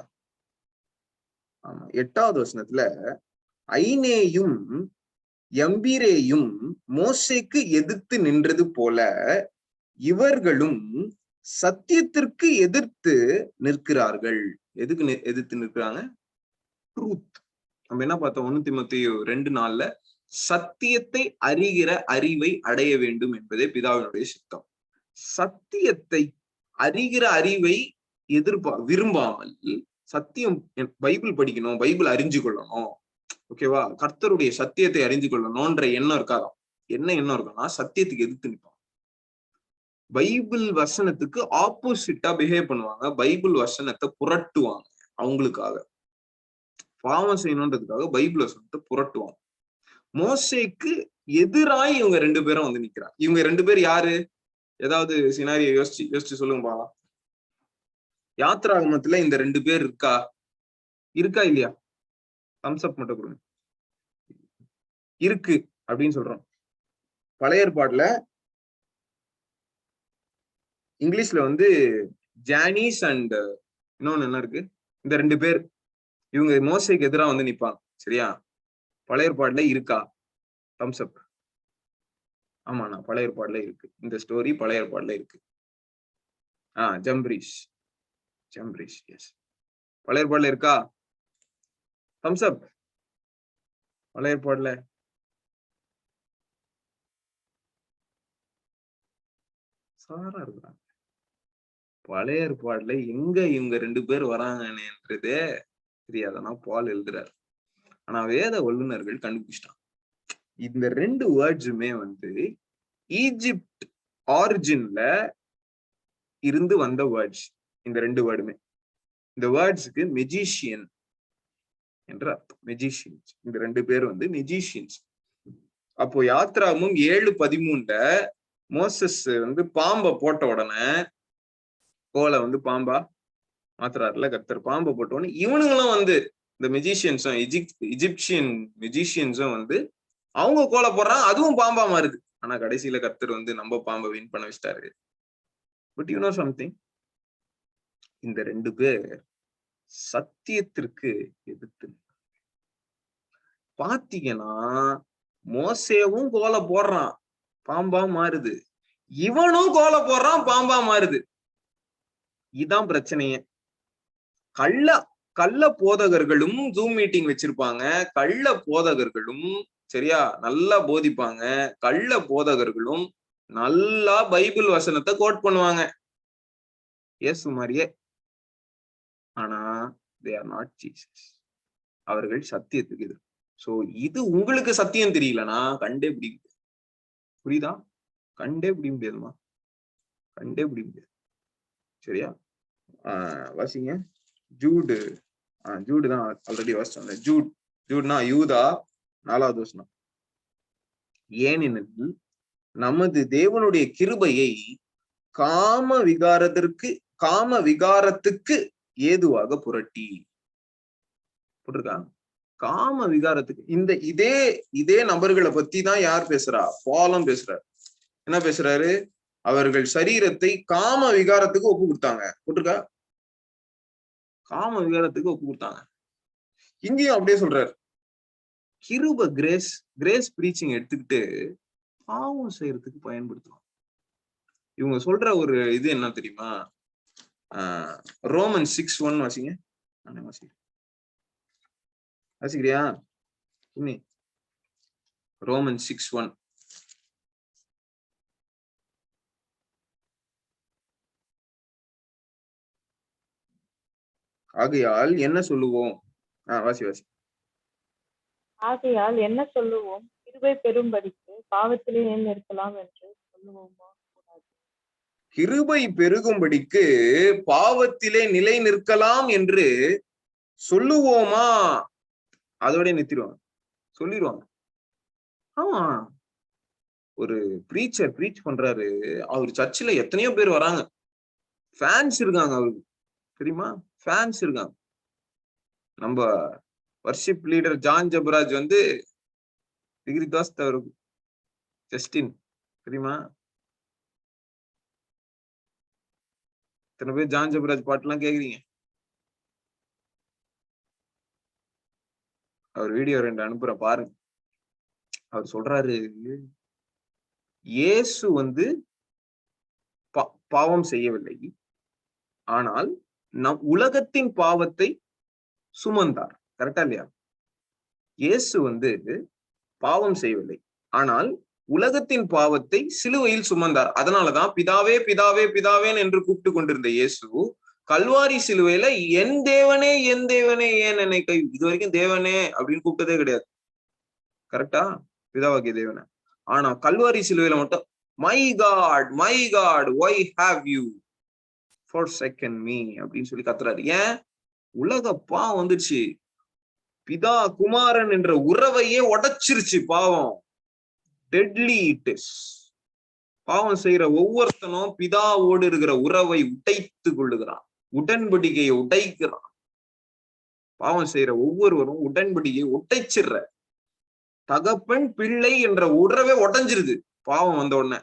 ஆமா, 8வது வசனத்துல ஐனேயும் யம்பீரேயும் மோசேக்கு எதிர்த்து நின்றது போல இவர்களும் சத்தியத்திற்கு எதிர்த்து நிற்கிறார்கள். எதுக்கு எதிர்த்து நிற்கிறாங்க? ட்ரூத். நம்ம என்ன பார்த்தோம்? 1 தீமோத்தேயு 2:4 சத்தியத்தை அறிகிற அறிவை அடைய வேண்டும் என்பதே பிதாவினுடைய சித்தம். சத்தியத்தை அறிகிற அறிவை விரும்பாமல், சத்தியம் பைபிள் படிக்கணும், பைபிள் அறிஞ்சு கொள்ளணும், ஓகேவா, கர்த்தருடைய சத்தியத்தை அறிஞ்சு கொள்ளணும்ன்ற எண்ணம் இருக்காதாம். என்ன எண்ணம் இருக்குன்னா, சத்தியத்துக்கு எதிர்த்து நிற்பாங்க. பைபிள் வசனத்துக்கு ஆப்போசிட்டா பிஹேவ் பண்ணுவாங்க. பைபிள் வசனத்தை புரட்டுவாங்க. அவங்களுக்காக பாவம் செய்யணுன்றதுக்காக பைபிள் வசனத்தை புரட்டுவாங்க. மோசேக்கு எதிராய் இவங்க 2 பேரும் வந்து நிக்கிறாங்க. இவங்க 2 பேர் யாரு? ஏதாவது சினாரிய யோசிச்சு சொல்லுங்க பாக்கலாம். யாத்ராகமத்துல இந்த 2 பேர் இருக்கா இல்லையா? தம்ஸ் அப் மட்டும் கொடுங்க. இருக்கு அப்படின்னு சொல்றோம். பழைய ஏற்பாடுல இங்கிலீஷ்ல வந்து ஜானிஸ் அண்ட் இன்னொன்னு என்ன இருக்கு? இந்த 2 பேர் இவங்க மோசேக்கு எதிராக வந்து நிப்பாங்க. சரியா? பழைய ஏற்பாடுல இருக்கா? தம்ஸ் அப். ஆமாண்ணா, பழைய ஏற்பாடுல இருக்கு. இந்த ஸ்டோரி பழைய ஏற்பாடுல இருக்கு. ஜம்பரீஷ், எஸ், பழைய ஏற்பாடுல இருக்கா? தம்ஸ் அப். பழைய ஏற்பாடுல சாரா இருக்கிறாங்க. பழைய ஏற்பாடுல எங்க இவங்க 2 பேர் வராங்கன்றதே தெரியாதனா பால் எழுதுறாரு. ஆனா வேத வல்லுநர்கள் கண்டுபிடிச்சிட்டாங்க. இந்த 2 வேர்ட்ஸுமே வந்து ஈஜிப்ட் ஆரிஜின்ல இருந்து வந்த வேர்ட்ஸ். இந்த 2 வேர்டுமே, இந்த வேர்ட்ஸுக்கு மெஜிஷியன் என்ற அர்த்தம். மெஜிஷியன்ஸ். இந்த 2 பேர் வந்து மெஜிஷியன்ஸ். அப்போ யாத்ராகமம் 7:13 மோசஸ் வந்து பாம்பை போட்ட உடனே, கோலை வந்து பாம்பா மாத்துறாருல கர்த்தர், பாம்பை போட்ட உடனே இவனுங்களும் வந்து இந்த மெஜிஷியன்ஸும் இஜிப்சியன் மெஜிஷியன்ஸும் வந்து அவங்க கோலை போடுறாங்க, அதுவும் பாம்பா மாறுது. ஆனா கடைசியில கர்த்தர் வந்து நம்ம பாம்பை வின் பண்ண வச்சிட்டாரு. பட் யூ நோ சம்திங், இந்த 2 பேர் சத்தியத்திற்கு எதிர்த்து பாத்தீங்கன்னா, மோசேவும் கோலை போடுறான், பாம்பா மாறுது. இவனும் கோலை போடுறான், பாம்பா மாறுது. இதுதான் பிரச்சனையே. கள்ள போதகர்களும் ஜூம் மீட்டிங் வச்சிருப்பாங்க. கள்ள போதகர்களும் சரியா நல்லா போதிப்பாங்க. கள்ள போதகர்களும் நல்லா பைபிள் வசனத்தை கோட் பண்ணுவாங்க, இயேசு மாதிரியே. ஆனா they are not Jesus. அவர்கள் சத்தியத்துக்கு எதிர். சோ இது உங்களுக்கு சத்தியம் தெரியலன்னா கண்டே பிடி முடியாது. புரியுதா? கண்டே பிடி முடியாதுமா, கண்டே பிடி முடியாது. சரியா? வாசிங்க ஜூடு. ஜூடு தான் ஆல்ரெடி வாசிச்சோம். ஜூட்னா யூதா 4வது வசனம். ஏனெனில் நமது தேவனுடைய கிருபையை காம விகாரத்துக்கு ஏதுவாக புரட்டி போட்டிருக்கா. காம விகாரத்துக்கு இதே நபர்களை பத்தி தான் யார் பேசுறா? பாலும் பேசுறாரு. என்ன பேசுறாரு? அவர்கள் சரீரத்தை காம விகாரத்துக்கு ஒப்பு கொடுத்தாங்க. போட்டிருக்கா, காம விகாரத்துக்கு ஒப்பு கொடுத்தாங்க. இங்கேயும் அப்படியே சொல்றாரு. கிருப கிரேஸ் பிரீச்சிங் எடுத்துக்கிட்டு பாவம் செய்யறதுக்கு பயன்படுத்தலாம். இவங்க சொல்ற ஒரு இது என்ன தெரியுமா? ரோமன் 6:1 வாசிங்க. நானே வாசிக்கிறியா? ரோமன் 6:1. ஆகையால் என்ன சொல்லுவோம்? வாசி. ஆகையால் என்ன சொல்லுவோம்? கிருபை பெரும்படிக்கு பாவத்திலே ஏன் இருக்கலாம் என்று சொல்லுவோமா? கிருபை பெருகும்படிக்கு பாவத்திலே நிலை நிற்கலாம் என்று சொல்லுவோமா? அதோட நிறுத்திடுவாங்க, சொல்லிடுவாங்க. ஆமா, ஒரு பிரீச்சர் பிரீச் பண்றாரு, அவர் சர்ச்சில் எத்தனையோ பேர் வராங்க, ஃபேன்ஸ் இருக்காங்க அவருக்கு, தெரியுமா? ஃபேன்ஸ் இருக்காங்க. நம்ம வர்ஷிப் லீடர் ஜான் ஜபராஜ் வந்து டிகிரி தோஸ்த் அவருக்கு ஜஸ்டின், தெரியுமா? இத்தனை பேர் ஜான் ஜபராஜ் பாட்டுலாம் கேக்குறீங்க. அவர் வீடியோ 2 அனுப்புற பாருங்க. அவர் சொல்றாரு, இயேசு வந்து பாவம் செய்யவில்லை, ஆனால் உலகத்தின் பாவத்தை சுமந்தார். கரெக்டா இல்லையா? இயேசு வந்து பாவம் செய்யவில்லை, ஆனால் உலகத்தின் பாவத்தை சிலுவையில் சுமந்தார். அதனாலதான் பிதாவே பிதாவே பிதாவேன் என்று கூப்பிட்டு கொண்டிருந்த இயேசு கல்வாரி சிலுவையில என் தேவனே ஏன் என்னை கை, இது வரைக்கும் தேவனே அப்படின்னு கூப்பிட்டதே கிடையாது. கரெக்டா? பிதாவாகிய தேவனே. ஆனா கல்வாரி சிலுவையில மட்டும் my God why have you forsaken me அப்படின்னு சொல்லி கத்துறாரு. ஏன்? உலக பாவம் வந்துருச்சு, பிதா குமாரன் என்ற உறவையே உடைச்சிருச்சு பாவம். Deadly it is. பாவம் செய்யற ஒவ்வொருத்தனும் பிதாவோடு இருக்கிற உறவை உடைத்து கொள்ளுகிறான், உடன்படிக்கையை உடைக்கிறான். பாவம் செய்யற ஒவ்வொருவரும் உடன்படிக்கையை உடைச்சிடுற. தகப்பன் பிள்ளை என்ற உறவே உடைஞ்சிருது பாவம் வந்த உடனே.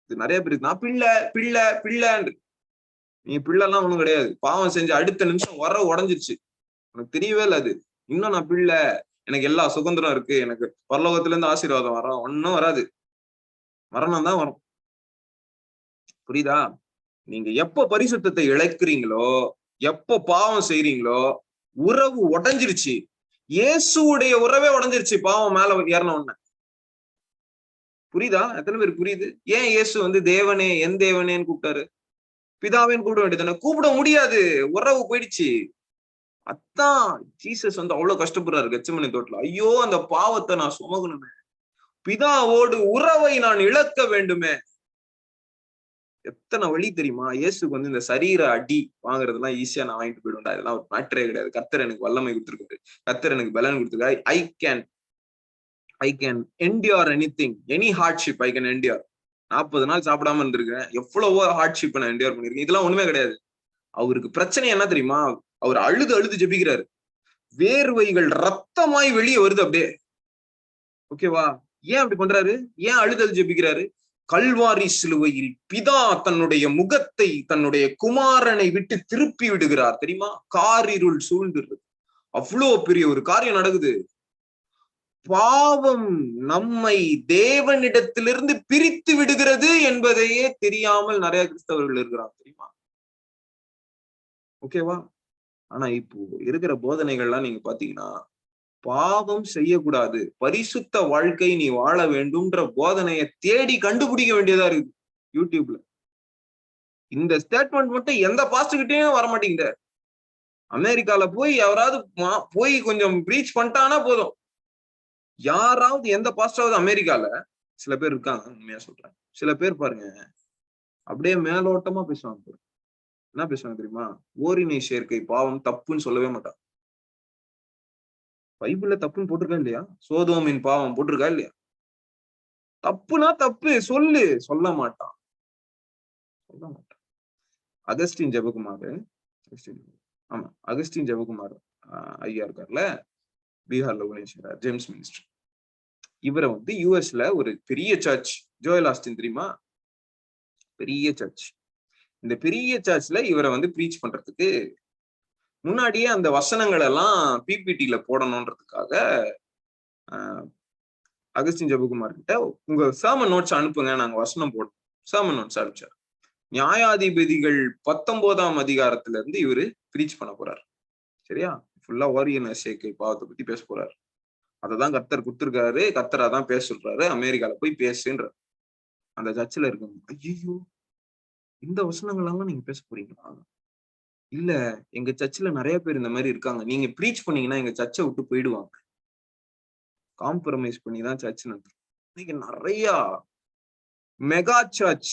இது நிறைய பேருக்கு நான் பிள்ளை பிள்ளை பிள்ளைன்னு, நீ பிள்ளைலாம் ஒண்ணும் கிடையாது. பாவம் செஞ்ச அடுத்த நிமிஷம் உடஞ்சிருச்சு, உனக்கு தெரியவே இல்லை. அது இன்னும் நான் பிள்ளை, எனக்கு எல்லா சுதந்திரம் இருக்கு, எனக்கு பரலோகத்துல இருந்து ஆசீர்வாதம் வரும், ஒன்னும் வராது, மரணம் தான் வரும். புரியுதா? நீங்க எப்ப பரிசுத்தத்தை இழக்கிறீங்களோ, எப்ப பாவம் செய்யறீங்களோ, உறவு உடைஞ்சிருச்சு. இயேசுடைய உறவே உடைஞ்சிருச்சு பாவம் மேல ஏறின உடனே. புரியுதா? எத்தனை பேர் புரியுது? ஏன் இயேசு வந்து தேவனே என் தேவனேன்னு கூப்பிட்டாரு? பிதாவேன்னு கூப்பிட வேண்டியதானே? கூப்பிட முடியாது, உறவு போயிடுச்சு. அதான் ஜீசஸ் வந்து அவ்வளவு கஷ்டப்படுறாரு கெத்செமனே தோட்டத்துல. ஐயோ, அந்த பாவத்தை நான் சுமக்கணுமே, பிதாவோடு உறவை நான் இழக்க வேண்டுமே. எத்தனை வழி தெரியுமா? இயேசுக்கு வந்து இந்த சரீர அடி வாங்குறதுலாம் ஈஸியா நான் வாங்கிட்டு போயிடுவேன்டா, இதெல்லாம் ஒரு மேட்டரே கிடையாது. கர்த்தர் எனக்கு வல்லமை கொடுத்துருக்காரு, கர்த்தர் எனக்கு பலன் கொடுத்துருக்காரு. I can endure anything, any hardship I can endure. 40 நாள் சாப்பிடாம இருந்திருக்கேன், எவ்வளவோ ஹார்ட்ஷிப் நான் என்டியூர் பண்ணிருக்கேன். இதெல்லாம் ஒண்ணுமே கிடையாது. அவருக்கு பிரச்சனை என்ன தெரியுமா? அவர் அழுது ஜெபிக்கிறாரு, வேர்வைகள் ரத்தமாய் வெளியே வருது அப்படியே. ஓகேவா? ஏன் அப்படி பண்றாரு? ஏன் அழுது ஜெபிக்கிறாரு? கல்வாரி சிலுவையில் பிதா தன்னுடைய முகத்தை தன்னுடைய குமாரனை விட்டு திருப்பி விடுகிறார், தெரியுமா? காரிருள் சூழ்ந்துருது, அவ்வளோ பெரிய ஒரு காரியம் நடக்குது. பாவம் நம்மை தேவனிடத்திலிருந்து பிரித்து விடுகிறது என்பதையே தெரியாமல் நிறைய கிறிஸ்தவர்கள் இருக்கிறாங்க, தெரியுமா? ஓகேவா? ஆனா இப்போ இருக்கிற போதனைகள்லாம் நீங்க பாத்தீங்கன்னா, பாவம் செய்யக்கூடாது, பரிசுத்த வாழ்க்கை நீ வாழ வேண்டும்ன்ற போதனையை தேடி கண்டுபிடிக்க வேண்டியதா இருக்கு யூடியூப்ல. இந்த ஸ்டேட்மெண்ட் மட்டும் எந்த பாஸ்டர்கிட்டயும் வர மாட்டேங்குது. அமெரிக்கால போய் யாராவது போய் கொஞ்சம் பிரீச் பண்ணிட்டானா போதும், யாராவது எந்த பாஸ்டராவது அமெரிக்கால, சில பேர் இருக்காங்க உண்மையா சொல்றேன், சில பேர் பாருங்க அப்படியே மேலோட்டமா பேசுவாங்க. என்ன பேசுவாங்க தெரியுமா? ஓரினை சேர்க்கை பாவம் தப்புன்னு சொல்லவே மாட்டான். பைபிள்ல தப்புன்னு போட்டிருக்கா இல்லையா? சோதோமின் பாவம் போட்டிருக்கா இல்லையா? தப்புனா தப்பு சொல்லு, சொல்ல மாட்டான். அகஸ்டின் ஜெபகுமார், ஆமா அகஸ்டின் ஜெபகுமார் ஐயா இருக்கார்ல, பீகார்ல ஊழியம் ஜேம்ஸ் மினிஸ்டர். இவரை வந்து யூஎஸ்ல ஒரு பெரிய சர்ச், ஜோயல் ஆஸ்டின் தெரியுமா, பெரிய சர்ச். இந்த பெரிய சர்ச்ல இவரை வந்து ப்ரீச் பண்றதுக்கு முன்னாடியே அந்த வசனங்கள் எல்லாம் பிபிடில போடணும்ன்றதுக்காக அகஸ்டின் ஜெபகுமார் கிட்ட உங்க சர்மன் நோட்ஸ் அனுப்புங்க, நாங்க வசனம் போடுறோம். சர்மன் நோட்ஸ் அனுப்பிச்சார். நியாயாதிபதிகள் 19ஆம் அதிகாரத்துல இருந்து இவரு ப்ரீச் பண்ண போறாரு. சரியா? ஃபுல்லா ஓரியன் சேர்க்கை பாவத்தை பத்தி பேச போறாரு. அததான் கர்த்தர் கொடுத்திருக்காரு, கர்த்தர் அதான் பேச சொல்றாரு, அமெரிக்கால போய் பேசுன்ற. அந்த சர்ச்சில் இருக்கணும், ஐயோ இந்த வசனங்கள்லாம் நீங்க பேச போறீங்களா? இல்ல, எங்க சர்ச்சில் நிறைய பேர் இந்த மாதிரி இருக்காங்க, நீங்க ப்ரீச் பண்ணீங்கன்னா எங்க சர்ச்சை விட்டு போயிடுவாங்க. காம்ப்ரமைஸ் பண்ணி தான் சர்ச் நடத்துறோம். இன்னைக்கு நிறைய மெகா சர்ச்,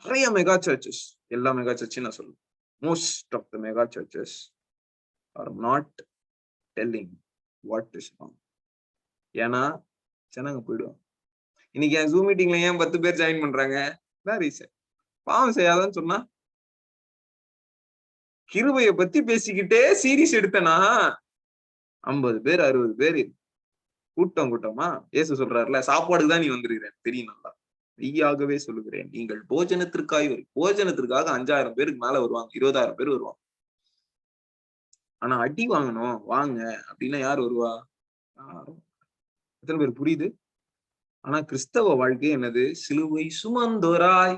நிறைய மெகா சர்ச்சஸ், எல்லா மெகா சர்ச்சையும் நான் சொல்லுவேன், most of the mega churches are not telling what is wrong. ஏன்னா ஜனங்க போயிடுவாங்க. இன்னைக்கு என் ஜூம் மீட்டிங்ல ஏன் 10 பேர் ஜாயின் பண்றாங்க? ரீசன் பாவம் செய்யாதான்னு சொன்னா, கிருபையை பத்தி பேசிக்கிட்டே சீரிஸ் எடுத்தனா 50 பேர் 60 பேர் கூட்டம் கூட்டமா. இயேசு சொல்றாருல, சாப்பாடுக்கு தான் நீ வந்திருக்கிறேன் தெரியும், நல்லா மெய்யாகவே சொல்லுகிறேன், நீங்கள் போஜனத்திற்காக 5000 பேருக்கு மேல வருவாங்க, 20,000 பேர் வருவாங்க. ஆனா அடி வாங்கணும் வாங்க அப்படின்னா யார் வருவா? எத்தனை பேர் புரியுது? ஆனா கிறிஸ்தவ வாழ்க்கை என்னது? சிலுவை சுமந்தோராய்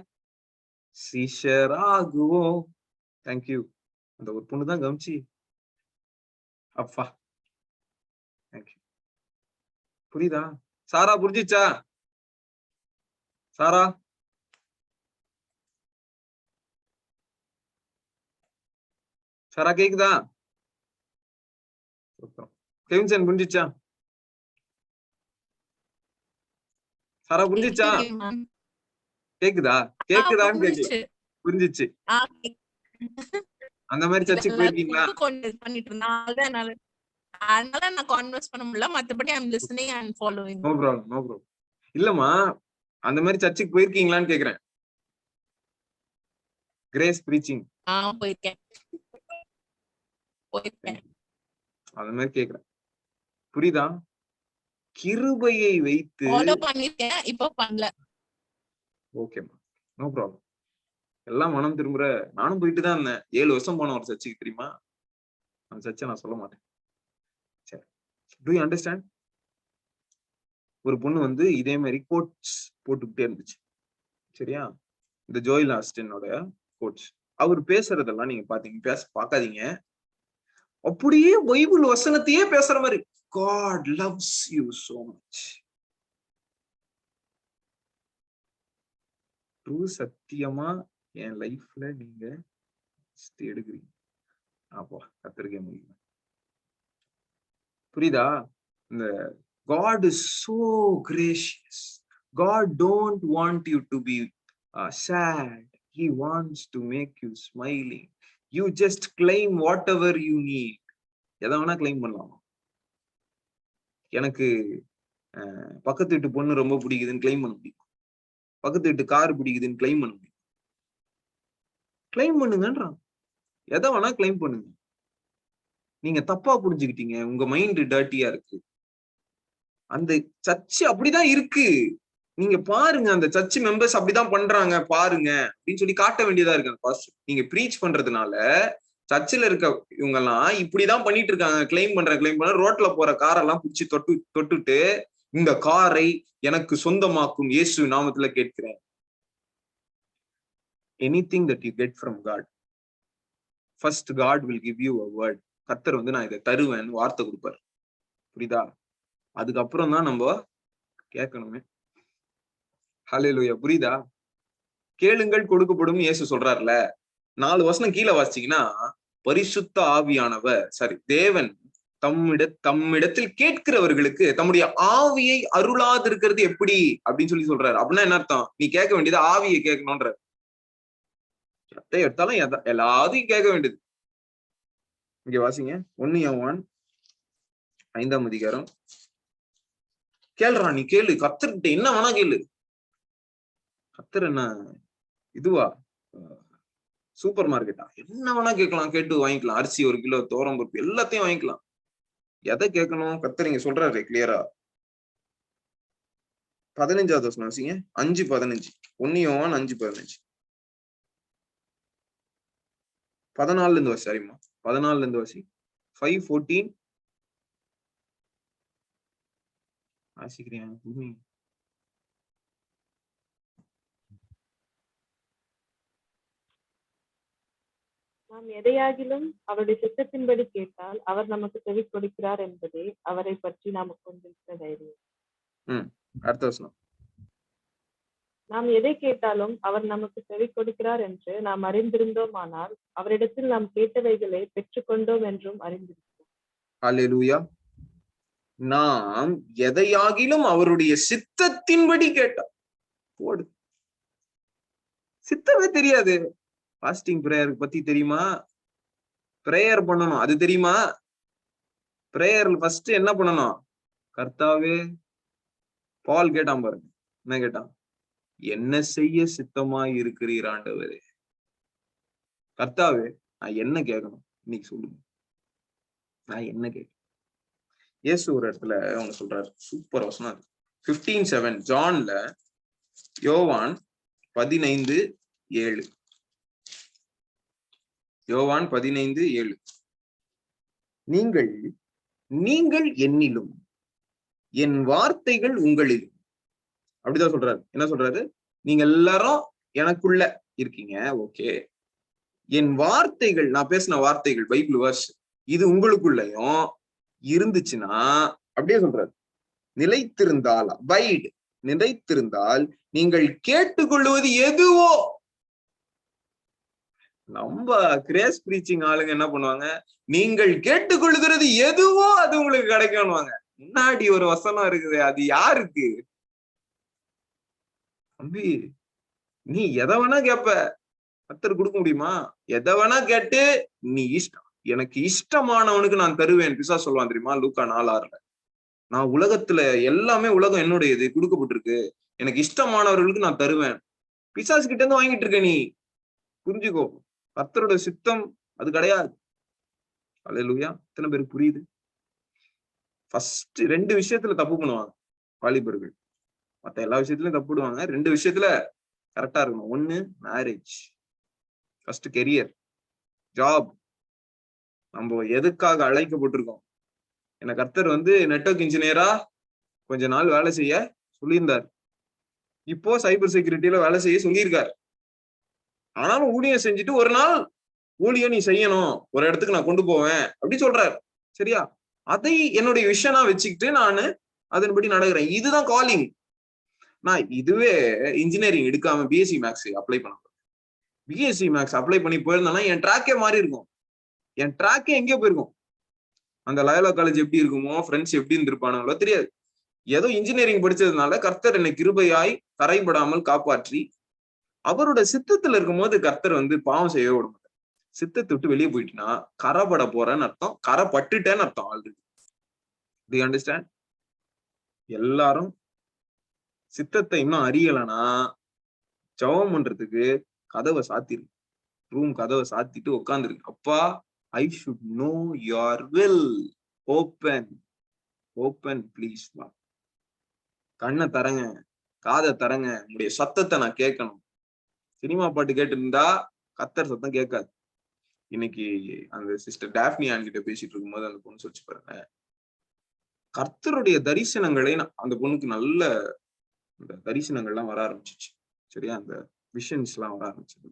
சீஷராகுவோம். தேங்க்யூ. அந்த ஒரு பொண்ணுதான் கவனிச்சு, அப்பா தேங்க்யூ. புரியுதா? சாரா புரிஞ்சிச்சா? சாரா சாரா கேக்குதா? கெவின்சன் புரிஞ்சிச்சா? சாரா புரிஞ்சிச்சா? கேக்குதா? கேக்குதான்னு கேக்கு. புரிஞ்சிச்சு. அந்த மாதிரி சர்ச்சுக்கு போயிருக்கீங்களா? அதனால நான் கான்வர்ஸ் பண்ண முடியல, மத்தபடி I am listening and following. No problem, no problem. இல்லம்மா, அந்த மாதிரி சர்ச்சுக்கு போயிருக்கீங்களான்னு கேக்குறேன். கிரேஸ் பிரீச்சிங் போயிருக்கேன். அந்த மாதிரி கேக்குறேன். புரியுதா? கிருபையை வைத்து ஃபாலோ பண்ணிருக்கேன், இப்போ பண்ணல. ஓகேம்மா, நோ ப்ராப்ளம். எல்லாம் மனம் திரும்புற. நானும் போயிட்டு தான் இருந்தேன். 7 வருஷம் போன ஒரு சர்ச்சுக்கு, தெரியுமா? அந்த சர்ச்சை நான் சொல்ல மாட்டேன். சரி, டு யூ அண்டர்ஸ்டாண்ட்? ஒரு பொண்ணு வந்து இதே மாதிரி கோட்ஸ் போட்டுக்கிட்டே இருந்துச்சு. சரியா? இந்த ஜோயல் ஆஸ்டினோட கோட்ஸ். அவர் பேசுறதெல்லாம் நீங்க பாத்தீங்க, பாக்காதீங்க, அப்படியே பைபிள் வசனத்தையே பேசுற மாதிரி. God loves you so much. True சத்தியமா என் லைஃப்ல நீங்க எடுக்கிறீங்க. அப்போ கத்திரிக்கை முடியும். புரியுதா? இந்த God is so gracious. God don't want you to be sad. He wants to make you smiling. You just claim whatever you need. எதை வேணா கிளைம் பண்ணலாம். எனக்கு பக்கத்து வீட்டு பொண்ணு ரொம்ப பிடிக்குதுன்னு கிளைம் பண்ண முடியும். பக்கத்து வீட்டு கார் பிடிக்குதுன்னு கிளைம் பண்ண முடியும். கிளைம் பண்ணுங்கன்றான். எதை வேணா கிளைம் பண்ணுங்க. நீங்க தப்பா புரிஞ்சுக்கிட்டீங்க, உங்க மைண்ட் டர்ட்டியா இருக்கு. அந்த சர்ச் அப்படிதான் இருக்கு. நீங்க பாருங்க, அந்த சர்ச் மெம்பர்ஸ் அப்படிதான் பண்றாங்க பாருங்க அப்படின்னு சொல்லி காட்ட வேண்டியதா இருக்கு. நீங்க ப்ரீச் பண்றதுனால சர்ச்சில் இருக்க இவங்க எல்லாம் இப்படிதான் பண்ணிட்டு இருக்காங்க. கிளைம் பண்ற ரோட்ல போற காரெல்லாம் பிடிச்சி தொட்டுட்டு, இந்த காரை எனக்கு சொந்தமாக்கும் இயேசு நாமத்துல கேட்கிறேன். Anything that you get from God, first God will give you a word. கர்த்தர் வந்து நான் இதை தருவேன்னு வார்த்தை கொடுப்பாரு. புரியுதா? அதுக்கப்புறம் தான் நம்ம கேட்கணுமே. ஹல்லேலூயா. புரியுதா? கேளுங்கள் கொடுக்கப்படும் இயேசு சொல்றாருல. 4 வசனம் கீழே வாசிச்சீங்கன்னா, பரிசுத்த ஆவியானவர் தேவன் தம்மிடத்தில் கேட்கிறவர்களுக்கு தம்முடைய ஆவியை அருளாது இருக்கிறது எப்படி அப்படின்னு சொல்லி சொல்றாரு. அப்படின்னா என்ன அர்த்தம்? நீ கேட்க வேண்டியது ஆவியை கேட்கணும்ன்ற. எதை எடுத்தாலும் எல்லாத்தையும் கேட்க வேண்டியது. இங்க வாசிங்க, 1 யோவான் 5ஆம் அதிகாரம். கேளுறா, நீ கேளு, கர்த்தர்கிட்ட என்ன வேணா கேளு. கர்த்தர் என்ன இதுவா சூப்பர் மார்க்கெட்டா? என்ன வேணா கேட்கலாம், கேட்டு வாங்கிக்கலாம். அரிசி 1 கிலோ, துவரம் பருப்பு எல்லாத்தையும் வாங்கிக்கலாம். எதை கேட்கணும்? கர்த்தர் இங்க சொல்றாரு கிளியரா. 15வது வசனம் வாசிங்க. 5:15. 1 யோவான் 5:15. 14ல இருந்து வாசி. சரிம்மா, 14ல இருந்து வாசி. 5:14 வாசிக்கிறேன். நாம் எதையாகிலும் அவருடைய சித்தத்தின்படி கேட்டால் அவர் நமக்கு செவி கொடுக்கிறார் என்பதே அவரை பற்றி நமக்கு கொண்டிருக்கிற தைரியம். அடுத்த வசனம். நாம் எதை கேட்டாலும் அவர் நமக்கு செவி கொடுக்கிறார் என்று நாம் அறிந்திருந்தோமானால் அவரிடத்தில் நாம் கேட்டவைகளை பெற்றுக்கொண்டோம் என்றும் அறிந்திருக்கிறோம். அல்லேலூயா. நாம் எதையாகிலும் அவருடைய சித்தத்தின்படி கேட்டோம். போடு, சித்தமே தெரியாது. ஃபாஸ்டிங் பிரேயர் பத்தி தெரியுமா? பிரேயர் பண்ணணும், அது தெரியுமா? பிரேயர் ஃபர்ஸ்ட் என்ன பண்ணணும்? கர்த்தாவே, பால் கேட்டான் பாருங்க, என்ன கேட்டான்? என்ன செய்ய சித்தமாய் இருக்கிறீர் ஆண்டவரே. கர்த்தாவே, நான் என்ன கேட்கணும் இன்னைக்கு சொல்லுங்க, நான் என்ன கேட்கணும்? இயேசு ஒரு இடத்துல அவங்க சொல்றாரு, சூப்பர் வசனம். 15:7 ஜான்ல, யோவான் 15:7. யோவான் 15:7. நீங்கள் என்னிலும் என் வார்த்தைகள் உங்களிலும். அப்படிதான் சொல்றாரு. என்ன சொல்றாரு? நீங்க எல்லாரும் எனக்குள்ள இருக்கீங்க, ஓகே. என் வார்த்தைகள், நான் பேசின வார்த்தைகள், பைபிள் வர்ஸ், இது உங்களுக்குள்ளயும் இருந்துச்சுன்னா, அப்படியே சொல்றாரு, நிலைத்திருந்தால், அபைட், நிலைத்திருந்தால் நீங்கள் கேட்டுக்கொள்வது எதுவோ. நம்ம கிரேஸ் பிரீச்சிங் ஆளுங்க என்ன பண்ணுவாங்க? நீங்கள் கேட்டுக்கொள்கிறது எதுவோ அது உங்களுக்கு கிடைக்கும்னுவாங்க. முன்னாடி ஒரு வசனம் இருக்குது, அது யாருக்கு? தம்பி, நீ எதை வேணா கேப்ப, கர்த்தர் கொடுக்க முடியுமா? எதை வேணா கேட்டு நீ இஷ்டம், எனக்கு இஷ்டமானவனுக்கு நான் தருவேன் பிசாசு சொல்லுவான் தெரியுமா? லூக்கா 4:6. நான் உலகத்துல எல்லாமே, உலகம் என்னுடையது, கொடுக்கப்பட்டிருக்கு, எனக்கு இஷ்டமானவர்களுக்கு நான் தருவேன். பிசாசு கிட்ட இருந்து வாங்கிட்டு இருக்க நீ. புரிஞ்சுக்கோ, கர்த்தரோட சித்தம் அது கிடையாது. அல்லேலூயா. எத்தனை பேருக்கு புரியுது? ஃபர்ஸ்ட் 2 விஷயத்துல தப்பு பண்ணுவாங்க வாலிபர்கள். மத்த எல்லா விஷயத்திலயும் தப்பு விடுவாங்க, 2 விஷயத்துல கரெக்டா இருக்கணும். 1 மேரேஜ், ஃபர்ஸ்ட் கெரியர், ஜாப். நம்ம எதுக்காக அழைக்கப்பட்டிருக்கோம்? என்ன கர்த்தர் நெட்வொர்க் இன்ஜினியரா கொஞ்ச நாள் வேலை செய்ய சொல்லியிருந்தார். இப்போ சைபர் செக்யூரிட்டியில வேலை செய்ய சொல்லியிருக்காரு. ஆனாலும் ஊழியம் செஞ்சுட்டு ஒரு நாள் ஊழியம் நீ செய்யணும், ஒரு இடத்துக்கு நான் கொண்டு போவேன் அப்படி சொல்றாரு. சரியா? அதை என்னுடைய விஷனா வச்சுக்கிட்டு நான் அதன்படி நடக்கிறேன். இதுதான் காலிங். நான் இதுவே இன்ஜினியரிங் எடுக்காம பிஎஸ்சி மேக்ஸ் அப்ளை பண்ண, பிஎஸ்சி மேக்ஸ் அப்ளை பண்ணி போயிருந்தேன்னா என் ட்ராக்கே மாறி இருக்கும். என் ட்ராக்கே எங்கேயோ போயிருக்கும். அந்த லயோலா காலேஜ் எப்படி இருக்குமோ, ஃப்ரெண்ட்ஸ் எப்படி இருந்திருப்பானுங்களோ தெரியாது. ஏதோ இன்ஜினியரிங் படிச்சதுனால கர்த்தர் என்னை கிருபையாய் கரைபடாமல் காப்பாற்றி, அவரோட சித்தத்துல இருக்கும்போது கர்த்தர் பாவம் செய்ய விட மாட்டார். சித்தத்தை விட்டு வெளியே போயிட்டுனா கரைபட போறேன்னு அர்த்தம், கரை பட்டுட்டேன்னு அர்த்தம். Already to you understand? எல்லாரும் சித்தத்தை இன்னும் அறியலைன்னா ஜெபம் பண்றதுக்கு கதவை சாத்திரு, ரூம் கதவை சாத்திட்டு உட்காந்துருக்கு. அப்பா, I should know your will. Open please. கண்ணை தரங்க, காதை தரங்க, உங்களுடைய சத்தத்தை நான் கேட்கணும். சினிமா பாட்டு கேட்டு இருந்தா கர்த்தர் சத்தம் கேட்காது. இன்னைக்கு அந்த சிஸ்டர் டாஃப்னி ஆன்கிட்ட பேசிட்டு இருக்கும்போது அந்த பொண்ணு சொல்லிச்சு பாருங்க, கர்த்தருடைய தரிசனங்களை அந்த பொண்ணுக்கு நல்ல அந்த தரிசனங்கள்லாம் வர ஆரம்பிச்சிச்சு. சரியா? அந்த விஷன்ஸ் எல்லாம் வர ஆரம்பிச்சது.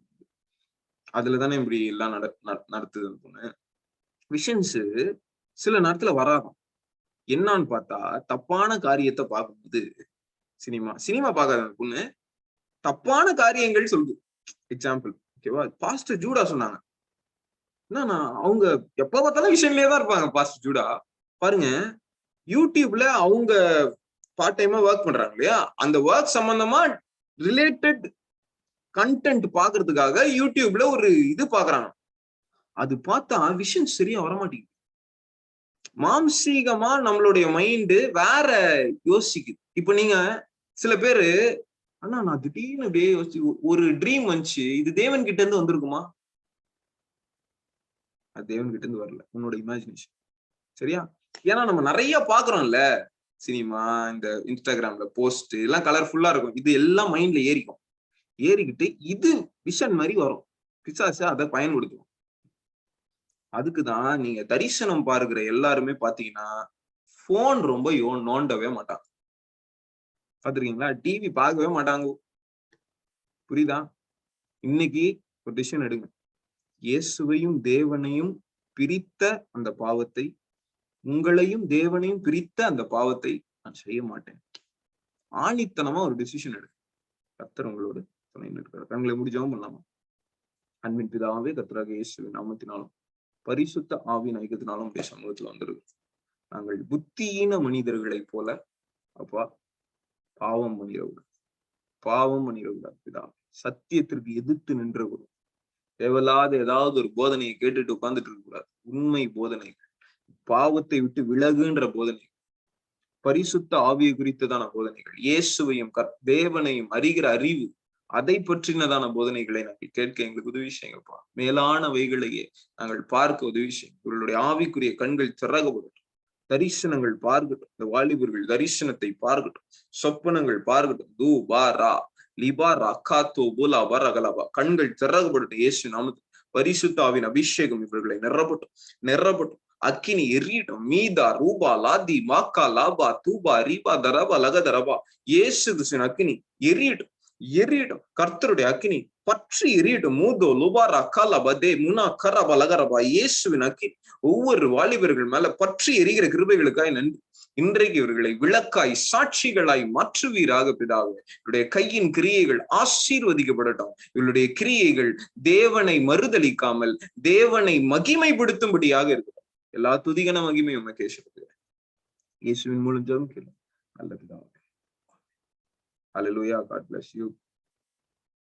அதுலதானே இப்படி எல்லாம் நடத்துது அந்த பொண்ணு. விஷன்ஸ் சில நேரத்துல வராதான். என்னான்னு பார்த்தா, தப்பான காரியத்தை பார்க்கும்போது, சினிமா பார்க்காத அந்த பொண்ணு தப்பான காரியங்கள் சொல்லுது. எக்ஸாம்பிள், ஓகேவா? பாஸ்டர் ஜூடா சொன்னாங்க. என்னன்னா, அவங்க எப்ப பார்த்தாலும் விஷன்லயே தான் இருப்பாங்க. பாஸ்டர் ஜூடா பாருங்க, யூடியூப்ல அவங்க பார்ட் டைமா ஒர்க் பண்றாங்க இல்லையா, அந்த ஒர்க் சம்பந்தமா ரிலேட்டட் கண்டென்ட் பாக்குறதுக்காக யூடியூப்ல ஒரு இது பாக்குறாங்க. அது பார்த்தா விஷன் சரியா வரமாட்டேங்குது. மாம்சீகமா நம்மளுடைய மைண்டு வேற யோசிக்குது. இப்ப நீங்க சில பேரு, அண்ணா நான் திடீர்னு அப்படியே யோசிச்சு ஒரு ட்ரீம் வந்துச்சு, இது தேவன் கிட்ட இருந்து வந்திருக்குமா? அது தேவன் கிட்ட இருந்து வரல, உன்னோட இமேஜினேஷன். சரியா? ஏன்னா நம்ம நிறைய பாக்குறோம்ல, சினிமா, இந்த இன்ஸ்டாகிராம்ல போஸ்ட் எல்லாம் கலர்ஃபுல்லா இருக்கும். இது எல்லாம் மைண்ட்ல ஏறிக்கும். ஏறிக்கிட்டு இது விஷன் மாதிரி வரும். பிசாசு அதை பயன்படுத்தும். அதுக்குதான் நீங்க தரிசனம் பார்க்கிற எல்லாருமே பாத்தீங்கன்னா போன் ரொம்ப நோண்டவே மாட்டாங்க. பாத்துருக்கீங்களா? டிவி பார்க்கவே மாட்டாங்க. புரியுதா? இன்னைக்கு ஒரு டிசிஷன் எடுங்க. இயேசுவையும் தேவனையும் பிரித்த அந்த பாவத்தை, உங்களையும் தேவனையும் பிரித்த அந்த பாவத்தை நான் செய்ய மாட்டேன். ஆணித்தனமா ஒரு டிசிஷன் எடுங்க. கர்த்தர் உங்களோடு துணை நிற்கிறார். கண்களை மூடி ஜெபம் பண்ணலாமா? அன்பின் பிதாவே, கர்த்தராகிய இயேசுவின் நாமத்தினாலும் பரிசுத்த ஆவியின் ஐக்கியத்தினாலும் உடைய சமூகத்துல வந்துருக்கு. நாங்கள் புத்தியீன மனிதர்களை போல அப்பா பாவம் பண்ணிடக்கூடாது பிதா. சத்தியத்திற்கு எதிர்த்து நின்றக்கூடாது. தேவையில்லாத ஏதாவது ஒரு போதனையை கேட்டுட்டு உட்கார்ந்துட்டு இருக்க கூடாது. உண்மை போதனைகள், பாவத்தை விட்டு விலகுன்ற போதனைகள், பரிசுத்த ஆவியை குறித்ததான போதனைகள், இயேசுவையும் தேவனையும் அறிகிற அறிவு, அதை பற்றினதான போதனைகளை நாங்கள் கேட்க எங்களுக்கு உதவி செய்யுங்கப்பா. மேலானவைகளையே நாங்கள் பார்க்க உதவி செய்யும். இவர்களுடைய ஆவிக்குரிய கண்கள் திறக்கப்படட்டும். தரிசனங்கள் பார்க்கட்டும். இந்த வாலிபர்கள் தரிசனத்தை பார்க்கட்டும். சொப்பனங்கள் பார்க்கட்டும். தூ பா ரா லிபா ரக்காத்தோ போலா வரகலபா. கண்கள் திறக்கப்படட்டும். இயேசு நாமத்தில் பரிசுத்தாவின் அபிஷேகம் இவர்களை நிரப்பட்டும். அக்கினி எரியட்டும். மீதா ரூபா லாதி மாக்கா லாபா தூபா ரீபா தரபா லகதரபா. இயேசு கிறிஸ்துவின் அக்கினி எரியட்டும். கர்த்தருடைய அக்கினி பற்றி எரியட்டும். மூதோ லுபாரா கலபதே முனா கரபா லகரபா. இயேசுவின் அக்கினி ஒவ்வொரு வாலிபர்கள் மேல பற்றி எரிகிற கிருபைகளுக்காய் நன்றி. இன்றைக்கு இவர்களை விளக்காய் சாட்சிகளாய் மாற்றுவீராக பிதாவே. இவருடைய கையின் கிரியைகள் ஆசீர்வதிக்கப்படட்டும். இவருடைய கிரியைகள் தேவனை மறுதலிக்காமல் தேவனை மகிமைப்படுத்தும்படியாக இருக்கட்டும். எல்லா துதிகன மகிமை உமக்கே செலுத்துகிறேன். இயேசுவின் மூலம் ஜெபம் கேளுங்க நல்ல பிதாவே. ஹல்லேலூயா. God bless you.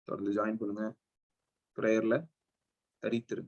தொடர்ந்து ஜாயின் பண்ணுங்க. பிரேயர்ல தரித்திருங்க.